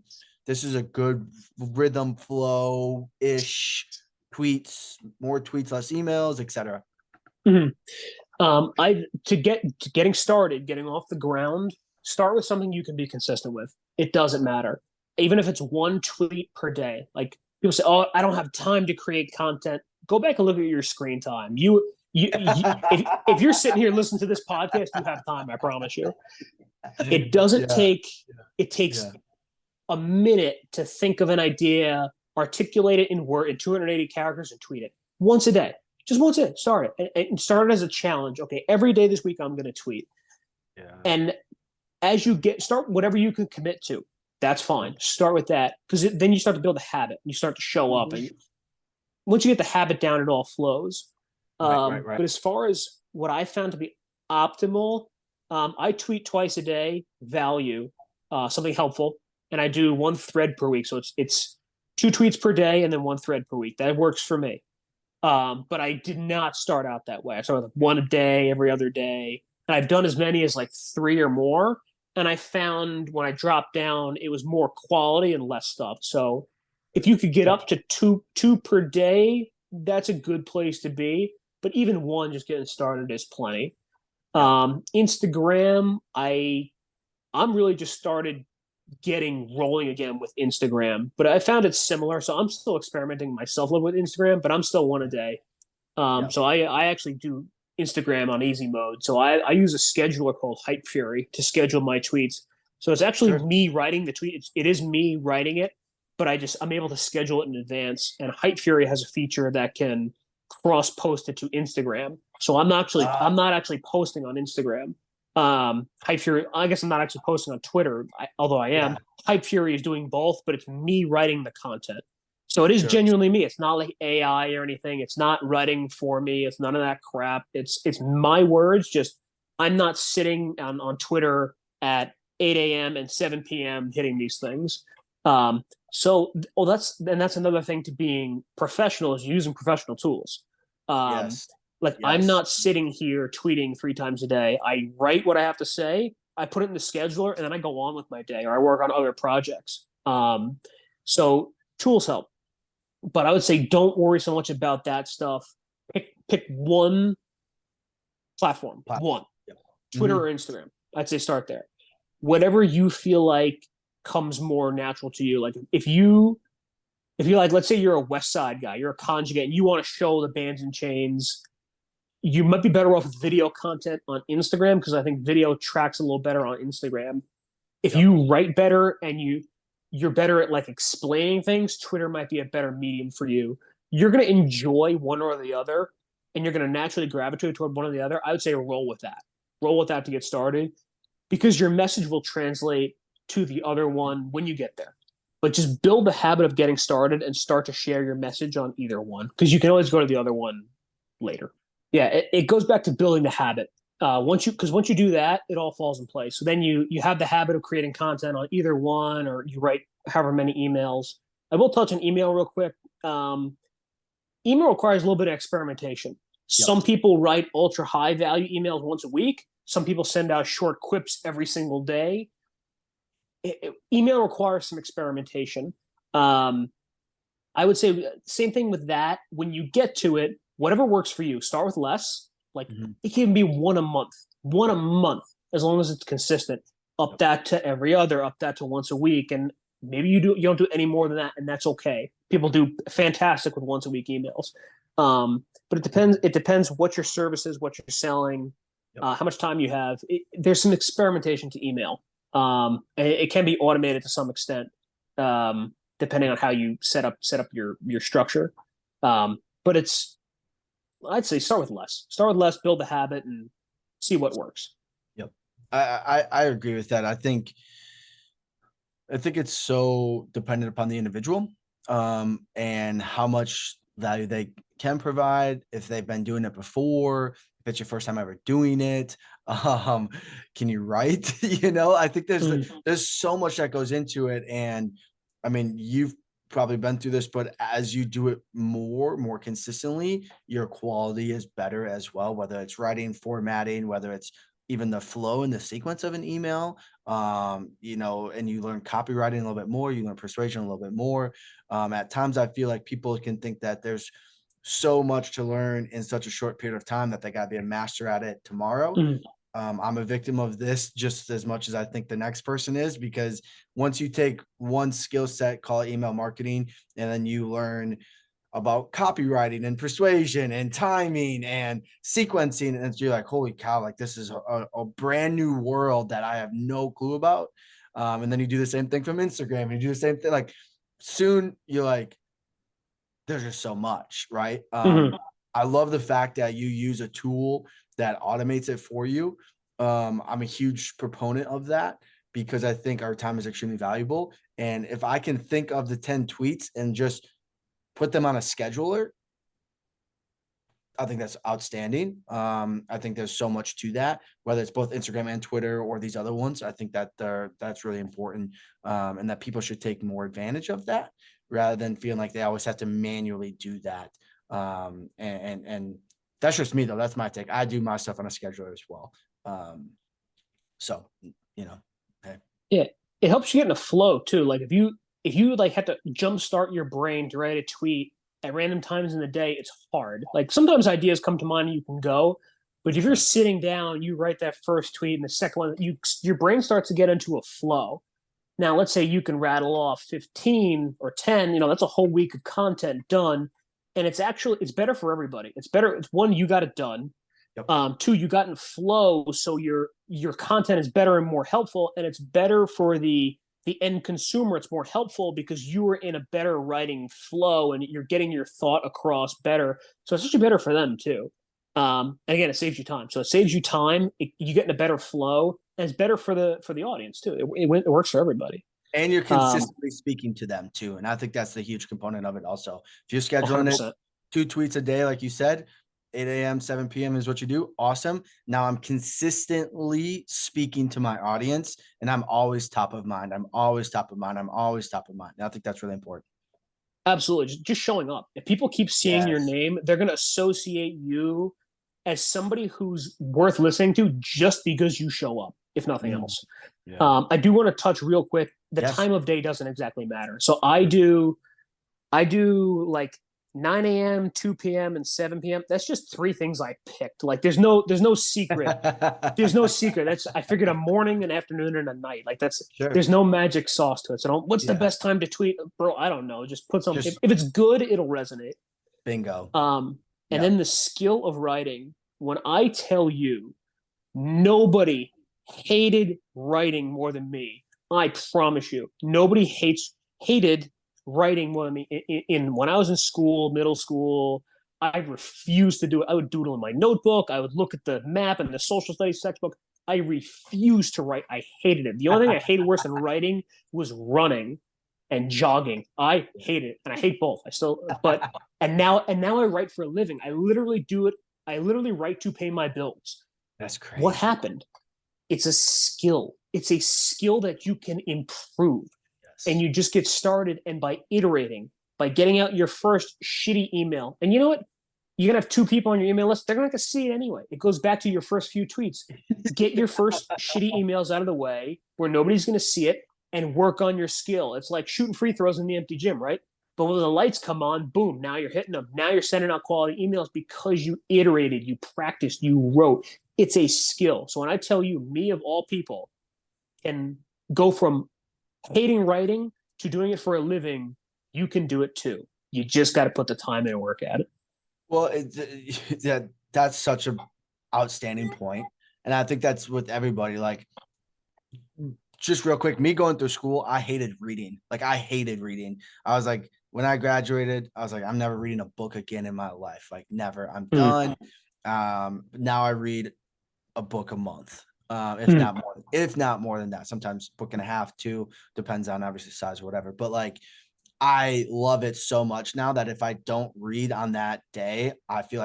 this is a good rhythm flow-ish tweets, more tweets, less emails, etc.? Getting started, getting off the ground, start with something you can be consistent with. It doesn't matter. Even if it's one tweet per day. Like people say, oh, I don't have time to create content. Go back and look at your screen time. If you're sitting here listening to this podcast, you have time, I promise you. It doesn't take, it takes a minute to think of an idea, articulate it in 280 characters and tweet it once a day. Just once a day, start it. And start it as a challenge. Okay, every day this week I'm going to tweet. Yeah. And as you start whatever you can commit to, that's fine. Start with that, because then you start to build a habit. You start to show up, and once you get the habit down, it all flows. Right. But as far as what I found to be optimal, I tweet twice a day, value, something helpful, and I do one thread per week. So it's 2 tweets per day and then 1 thread per week. That works for me. But I did not start out that way. I started with 1 a day, every other day. And I've done as many as like 3 or more. And I found when I dropped down, it was more quality and less stuff. So if you could get up to two per day, that's a good place to be. But even 1 just getting started is plenty. Instagram, I'm really just started getting rolling again with Instagram, but I found it similar. So I'm still experimenting myself a little with Instagram, but I'm still 1 a day. So I actually do Instagram on easy mode. So I use a scheduler called Hype Fury to schedule my tweets. So it's actually me writing the tweet. It is me writing it, but I'm able to schedule it in advance. And Hype Fury has a feature that can cross post it to Instagram. So I'm not actually posting on Instagram. Hype Fury, I guess I'm not actually posting on Twitter, although I am. Hype Fury is doing both, but it's me writing the content. So it is genuinely me. It's not like AI or anything. It's not writing for me. It's none of that crap. It's my words. Just I'm not sitting on Twitter at 8 a.m. and 7 p.m. hitting these things. That's another thing to being professional, is using professional tools. I'm not sitting here tweeting 3 times a day. I write what I have to say, I put it in the scheduler, and then I go on with my day, or I work on other projects. So tools help, but I would say don't worry so much about that stuff. Pick one platform. One. Twitter or Instagram. I'd say start there. Whatever you feel like comes more natural to you. Like if you like, let's say you're a West Side guy, you're a conjugate, and you want to show the bands and chains, you might be better off with video content on Instagram, because I think video tracks a little better on Instagram. If you write better and you're better at like explaining things, Twitter might be a better medium for you. You're going to enjoy one or the other, and you're going to naturally gravitate toward one or the other. I would say roll with that. Roll with that to get started, because your message will translate to the other one when you get there. But just build the habit of getting started and start to share your message on either one, because you can always go to the other one later. Yeah, it goes back to building the habit. Once you do that, it all falls in place. So then you have the habit of creating content on either one, or you write however many emails. I will touch on email real quick. Email requires a little bit of experimentation. Some people write ultra high value emails once a week. Some people send out short quips every single day. Email requires some experimentation. I would say same thing with that. When you get to it, whatever works for you, start with less. Like it can be one a month, as long as it's consistent. Up that to every other, up that to once a week, and maybe you don't do any more than that, and that's okay. People do fantastic with once a week emails, but it depends. It depends what your service is, what you're selling, how much time you have. There's some experimentation to email. It can be automated to some extent, depending on how you set up your structure. But I'd say start with less. Start with less, build the habit, and see what works. Yep. I agree with that. I think it's so dependent upon the individual, and how much value they can provide, if they've been doing it before, if it's your first time ever doing it. Can you write? I think there's so much that goes into it. And I mean, you've probably been through this, but as you do it more consistently, your quality is better as well, whether it's writing, formatting, whether it's even the flow and the sequence of an email, and you learn copywriting a little bit more, you learn persuasion a little bit more. At times I feel like people can think that there's so much to learn in such a short period of time that they got to be a master at it tomorrow. I'm a victim of this just as much as I think the next person is, because once you take one skill set, call it email marketing, and then you learn about copywriting and persuasion and timing and sequencing, and you're like, holy cow, like this is a brand new world that I have no clue about. And then you do the same thing from Instagram, and you do the same thing. Like soon you're like, there's just so much, right? I love the fact that you use a tool that automates it for you. I'm a huge proponent of that, because I think our time is extremely valuable. And if I can think of the 10 tweets and just put them on a scheduler, I think that's outstanding. I think there's so much to that, whether it's both Instagram and Twitter or these other ones. I think that that's really important, and that people should take more advantage of that, rather than feeling like they always have to manually do that. And that's just me though. That's my take. I do my stuff on a scheduler as well. So, hey. Yeah, it helps you get in a flow too. Like if you like have to jumpstart your brain to write a tweet at random times in the day, it's hard. Like sometimes ideas come to mind and you can go, but if you're sitting down, you write that first tweet and the second one, your brain starts to get into a flow. Now, let's say you can rattle off 15 or 10, that's a whole week of content done. And it's better for everybody. It's better. It's one, you got it done. Yep. Two, you got in flow. So your content is better and more helpful, and it's better for the end consumer. It's more helpful because you are in a better writing flow and you're getting your thought across better. So it's actually better for them too. And again, it saves you time. So it saves you time. You get in a better flow, and it's better for the audience too. It works for everybody. And you're consistently speaking to them too. And I think that's the huge component of it also. If you're scheduling 100%. It 2 tweets a day, like you said, 8 a.m., 7 p.m. is what you do. Awesome. Now I'm consistently speaking to my audience, and I'm always top of mind. And I think that's really important. Absolutely. Just showing up. If people keep seeing your name, they're going to associate you as somebody who's worth listening to just because you show up, if nothing else. Yeah. I do want to touch real quick. The time of day doesn't exactly matter. So I do like 9 a.m., 2 p.m., and 7 p.m. That's just 3 things I picked. Like there's no secret. There's no secret. I figured a morning, an afternoon, and a night. Like there's no magic sauce to it. So what's the best time to tweet? Bro, I don't know. Just put something. If it's good, it'll resonate. Bingo. And then the skill of writing. When I tell you, nobody hated writing more than me. I promise you, nobody hated writing more than me. When I was in school, middle school, I refused to do it. I would doodle in my notebook. I would look at the map and the social studies textbook. I refused to write. I hated it. The only thing I hated worse than writing was running and jogging. I hate it, and I hate both. I still, but and now I write for a living. I literally do it. I literally write to pay my bills. That's crazy. What happened? It's a skill. It's a skill that you can improve. Yes. And you just get started. And by iterating, by getting out your first shitty email, and you know what? You're going to have 2 people on your email list. They're going to see it anyway. It goes back to your first few tweets. Get your first shitty emails out of the way where nobody's going to see it and work on your skill. It's like shooting free throws in the empty gym, right? But when the lights come on, boom, now you're hitting them. Now you're sending out quality emails because you iterated, you practiced, you wrote. It's a skill. So when I tell you, me of all people can go from hating writing to doing it for a living, you can do it too. You just got to put the time in and work at it. Well, that's such an outstanding point. And I think that's with everybody. Like, just real quick, me going through school, I hated reading. Like, I hated reading. I was like, when I graduated, I was like, I'm never reading a book again in my life. Like, never. I'm done. Now I read a book a month, if not more than that. Sometimes book and a half, 2, depends on obviously size or whatever. But like, I love it so much now that if I don't read on that day, I feel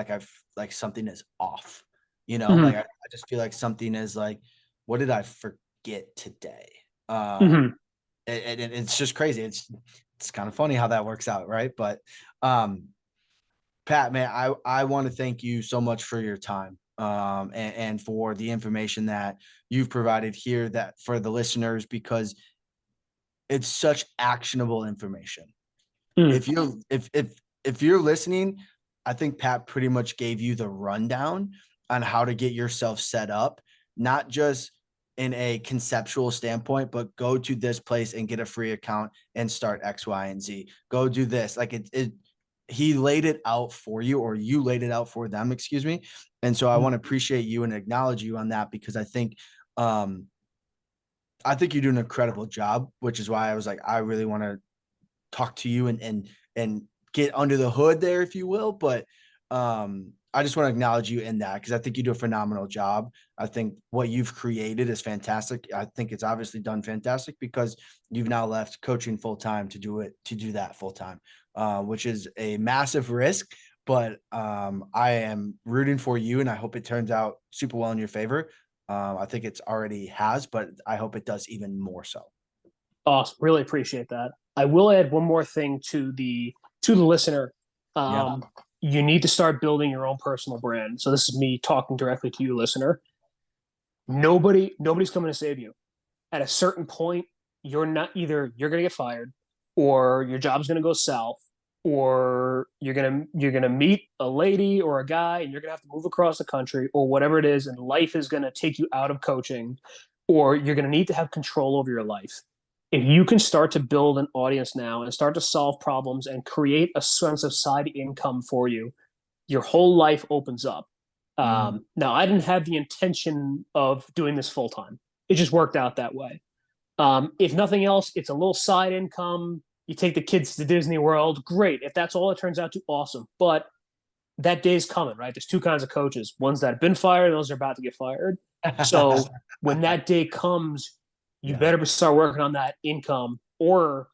like something is off. Like I just feel like something is like, what did I forget today? And it's just crazy. It's kind of funny how that works out, right? But Pat, man, I want to thank you so much for your time. And for the information that you've provided here, that for the listeners, because it's such actionable information. If you're listening, I think Pat pretty much gave you the rundown on how to get yourself set up, not just in a conceptual standpoint, but go to this place and get a free account and start X, Y, and Z. Go do this. Like he laid it out for you, or you laid it out for them, excuse me. And so I want to appreciate you and acknowledge you on that, because I think you do an incredible job, which is why I was like, I really want to talk to you and get under the hood there, if you will. But I just want to acknowledge you in that, because I think you do a phenomenal job. I think what you've created is fantastic. I think it's obviously done fantastic because you've now left coaching full time to do that full time, which is a massive risk. But I am rooting for you, and I hope it turns out super well in your favor. I think it's already has, but I hope it does even more so. Awesome. Really appreciate that. I will add one more thing to the listener. You need to start building your own personal brand. So this is me talking directly to you, listener. Nobody's coming to save you. At a certain point, you're going to get fired, or your job's going to go south, or you're gonna meet a lady or a guy and you're gonna have to move across the country, or whatever it is, and life is gonna take you out of coaching, or you're gonna need to have control over your life. If you can start to build an audience now and start to solve problems and create a sense of side income for you, your whole life opens up. Now, I didn't have the intention of doing this full time. It just worked out that way. If nothing else, it's a little side income. You take the kids to Disney World, great. If that's all it turns out to, awesome. But that day's coming, right? There's 2 kinds of coaches: ones that have been fired and those that are about to get fired. So when that day comes, you better start working on that income, or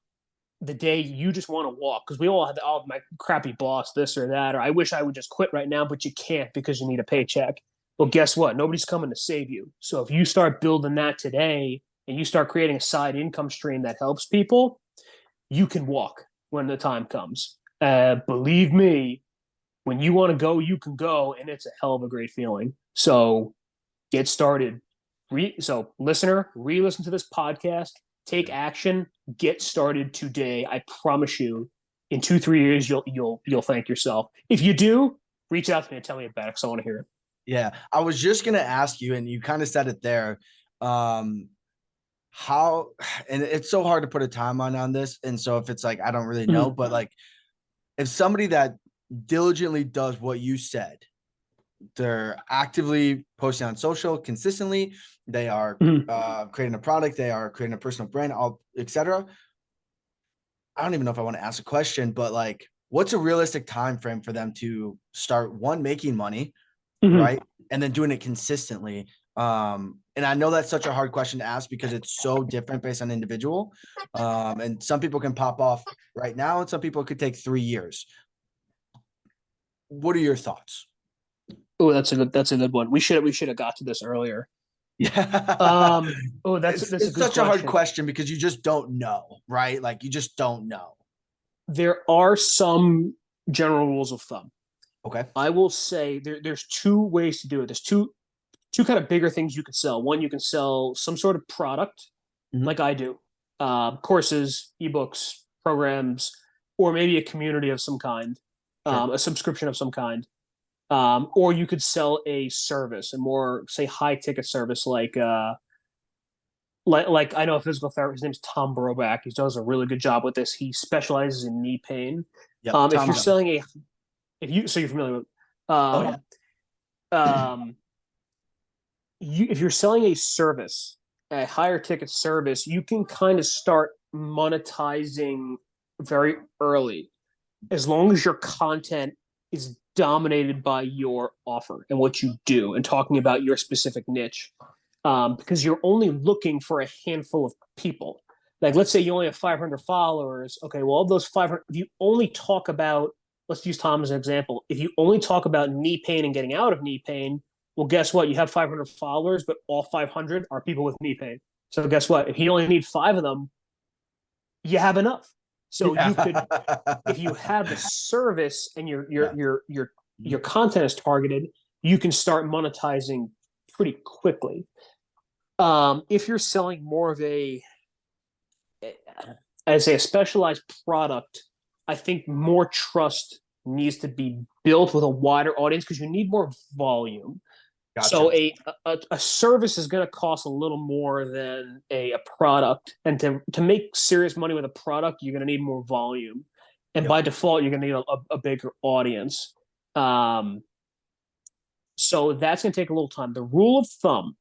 the day you just want to walk. Because we all have my crappy boss, this or that, or I wish I would just quit right now, but you can't because you need a paycheck. Well, guess what? Nobody's coming to save you. So if you start building that today and you start creating a side income stream that helps people, you can walk when the time comes. Believe me, when you want to go, you can go, and it's a hell of a great feeling. So get started. So listener, re-listen to this podcast, take action, get started today. I promise you, in 2-3 years, you'll thank yourself. If you do, reach out to me and tell me about it, because I want to hear it. Yeah, I was just gonna ask you, and you kind of said it there. How, and it's so hard to put a timeline on this, and so if it's like I don't really know, but like if somebody that diligently does what you said, they're actively posting on social consistently. They are creating a product. They are creating a personal brand, all etc. I don't even know if I want to ask a question, but like, what's a realistic time frame for them to start making money, right, and then doing it consistently? And I know that's such a hard question to ask because it's so different based on individual. And some people can pop off right now, and some people could take 3 years. What are your thoughts? Oh, that's a good one. We should have got to this earlier. Yeah. Oh, that's a good such a hard question. question because you just don't know, right? Like you just don't know. There are some general rules of thumb. Okay. I will say there's two ways to do it. There's two kind of bigger things you could sell. One, you can sell some sort of product, like I do, courses, ebooks, programs, or maybe a community of some kind, a subscription of some kind. Or you could sell a service, a more say high ticket service like I know a physical therapist. His name's Tom Broback. He does a really good job with this. He specializes in knee pain. Yep. If you're selling a, if you so you're familiar with, if you're selling a service, a higher ticket service, you can kind of start monetizing very early, as long as your content is dominated by your offer and what you do and talking about your specific niche, because you're only looking for a handful of people. Like, let's say you only have 500 followers. Okay, well, of those 500, if you only talk about, let's use Tom as an example. If you only talk about knee pain and getting out of knee pain, well, guess what? You have 500 followers, but all 500 are people with knee pain. So guess what? If you only need 5 of them, you have enough. So you could, if you have the service and your content is targeted, you can start monetizing pretty quickly. If you're selling more of a specialized product, I think more trust needs to be built with a wider audience because you need more volume. Gotcha. So a service is going to cost a little more than a product, and to make serious money with a product, you're going to need more volume, and by default, you're going to need a bigger audience. So that's going to take a little time. The rule of thumb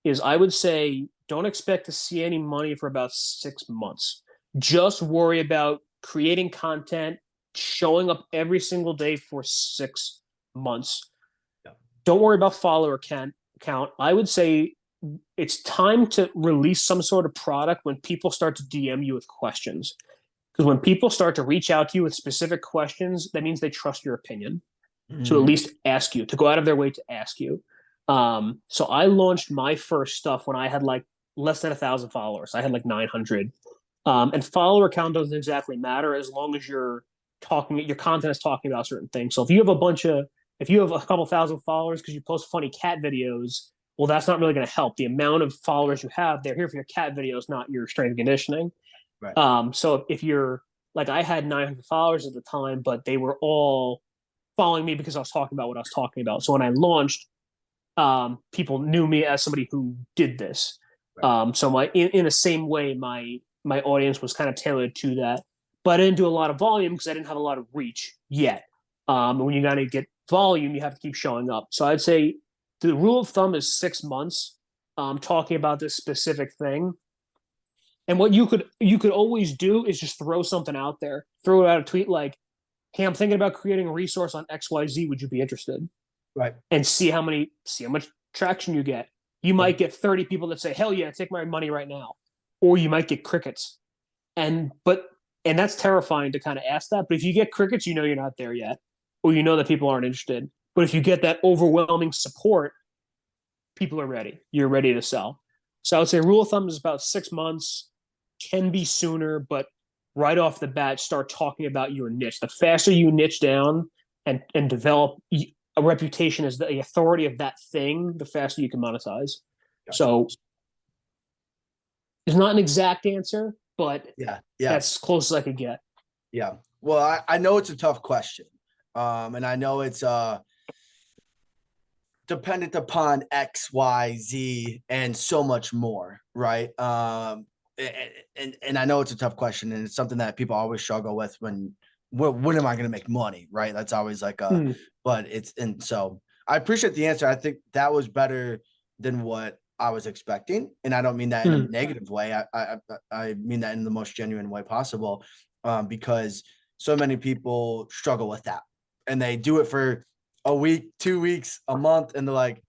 is, I would say, don't expect to see any money for about 6 months. Just worry about creating content, showing up every single day for 6 months. Don't worry about follower count. I would say it's time to release some sort of product when people start to DM you with questions. Because when people start to reach out to you with specific questions, that means they trust your opinion. To at least ask you, to go out of their way to ask you. So I launched my first stuff when I had like less than 1,000 followers. I had like 900. And follower count doesn't exactly matter as long as your content is talking about certain things. So if you have a couple thousand followers because you post funny cat videos, well, that's not really going to help. The amount of followers you have, they're here for your cat videos, not your strength and conditioning. Right. So if you're like, I had 900 followers at the time, but they were all following me because I was talking about what I was talking about. So when I launched, people knew me as somebody who did this. Right. So in the same way, my audience was kind of tailored to that. But I didn't do a lot of volume because I didn't have a lot of reach yet. When you got to get volume, you have to keep showing up. So I'd say the rule of thumb is 6 months, talking about this specific thing. And what you could always do is just throw something out there, throw out a tweet like, hey, I'm thinking about creating a resource on XYZ. Would you be interested? Right. And see how much traction you get. You might get 30 people that say, hell yeah, take my money right now. Or you might get crickets. And that's terrifying to kind of ask that. But if you get crickets, you know you're not there yet. Or you know that people aren't interested. But if you get that overwhelming support, people are ready. You're ready to sell. So I would say rule of thumb is about 6 months, can be sooner, but right off the bat, start talking about your niche. The faster you niche down and develop a reputation as the authority of that thing, the faster you can monetize. Gotcha. So it's not an exact answer, but that's as close as I could get. Yeah. Well, I know it's a tough question. And I know it's dependent upon X, Y, Z, and so much more, right? And I know it's a tough question, and it's something that people always struggle with when am I going to make money, right? That's always like but it's, and so I appreciate the answer. I think that was better than what I was expecting. And I don't mean that in a negative way. I mean that in the most genuine way possible, because so many people struggle with that. And they do it for a week, 2 weeks, a month, and they're like,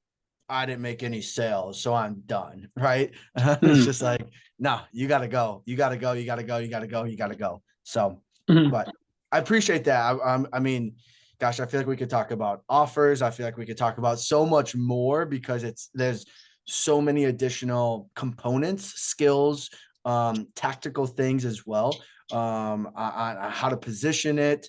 I didn't make any sales, so I'm done. Right. It's just like, no, you got to go. You got to go. You got to go. You got to go. You got to go. So, but I appreciate that. I mean, gosh, I feel like we could talk about offers. I feel like we could talk about so much more because there's so many additional components, skills, tactical things as well, on how to position it,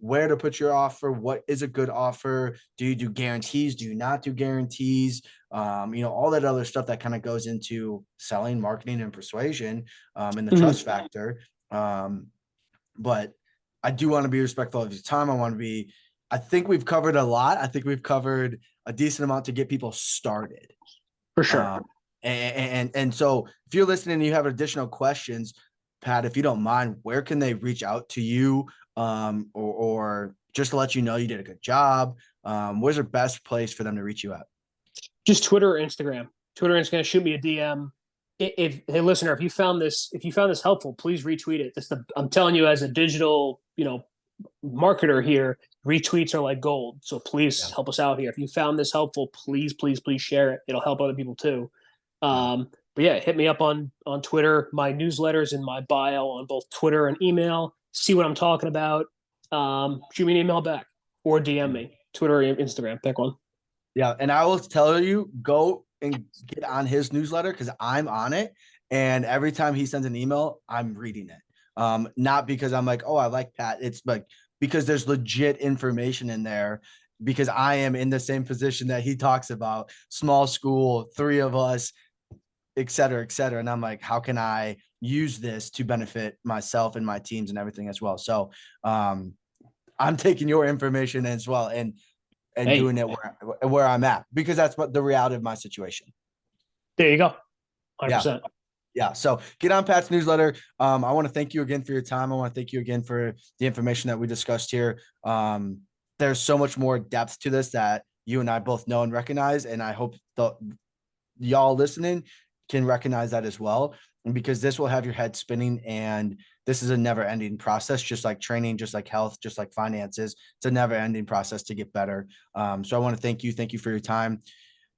where to put your offer, what is a good offer, do you do guarantees, do you not do guarantees, all that other stuff that kind of goes into selling, marketing, and persuasion, and the trust factor. But I do want to be respectful of your time. I think we've covered a lot. I think we've covered a decent amount to get people started. For sure. And so if you're listening and you have additional questions, Pat, if you don't mind, where can they reach out to you, or just to let you know you did a good job? Where's the best place for them to reach you at? Just Twitter or Instagram. Twitter and Instagram, shoot me a DM. Hey, listener, if you found this helpful, please retweet it. I'm telling you, as a digital, marketer here, retweets are like gold. So please help us out here. If you found this helpful, please share it. It'll help other people too. But yeah, hit me up on Twitter. My newsletter's in my bio on both Twitter and email. See what I'm talking about. Shoot me an email back or DM me. Twitter or Instagram, pick one. Yeah, and I will tell you, go and get on his newsletter because I'm on it. And every time he sends an email, I'm reading it. Not because I'm like, oh, I like Pat. It's like because there's legit information in there, because I am in the same position that he talks about, small school, 3 of us, et cetera, et cetera. And I'm like, how can I use this to benefit myself and my teams and everything as well? So I'm taking your information as well and doing it where I'm at, because that's what the reality of my situation. There you go. 100%. Yeah. So get on Pat's newsletter. I want to thank you again for your time. I want to thank you again for the information that we discussed here. There's so much more depth to this that you and I both know and recognize. And I hope y'all listening can recognize that as well. And because this will have your head spinning, and this is a never ending process, just like training, just like health, just like finances. It's a never ending process to get better. So I want to thank you. Thank you for your time,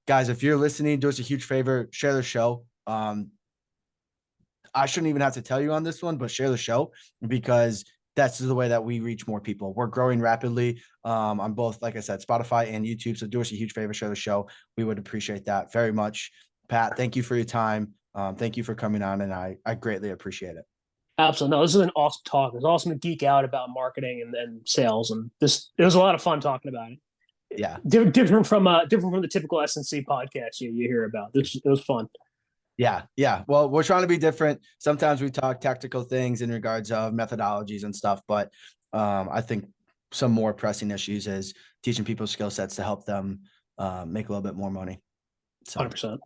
guys. If you're listening, do us a huge favor, share the show. I shouldn't even have to tell you on this one, but share the show, because that's the way that we reach more people. We're growing rapidly on both, like I said, Spotify and YouTube. So do us a huge favor, share the show. We would appreciate that very much. Pat, thank you for your time. Thank you for coming on, and I greatly appreciate it. Absolutely. No, this is an awesome talk. It's awesome to geek out about marketing and sales, and it was a lot of fun talking about it. Yeah, different from the typical SNC podcast you hear about. It was fun. Yeah. Well, we're trying to be different. Sometimes we talk tactical things in regards of methodologies and stuff, but I think some more pressing issues is teaching people skill sets to help them make a little bit more money. So 100%.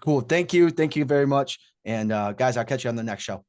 Cool. Thank you very much. And guys, I'll catch you on the next show.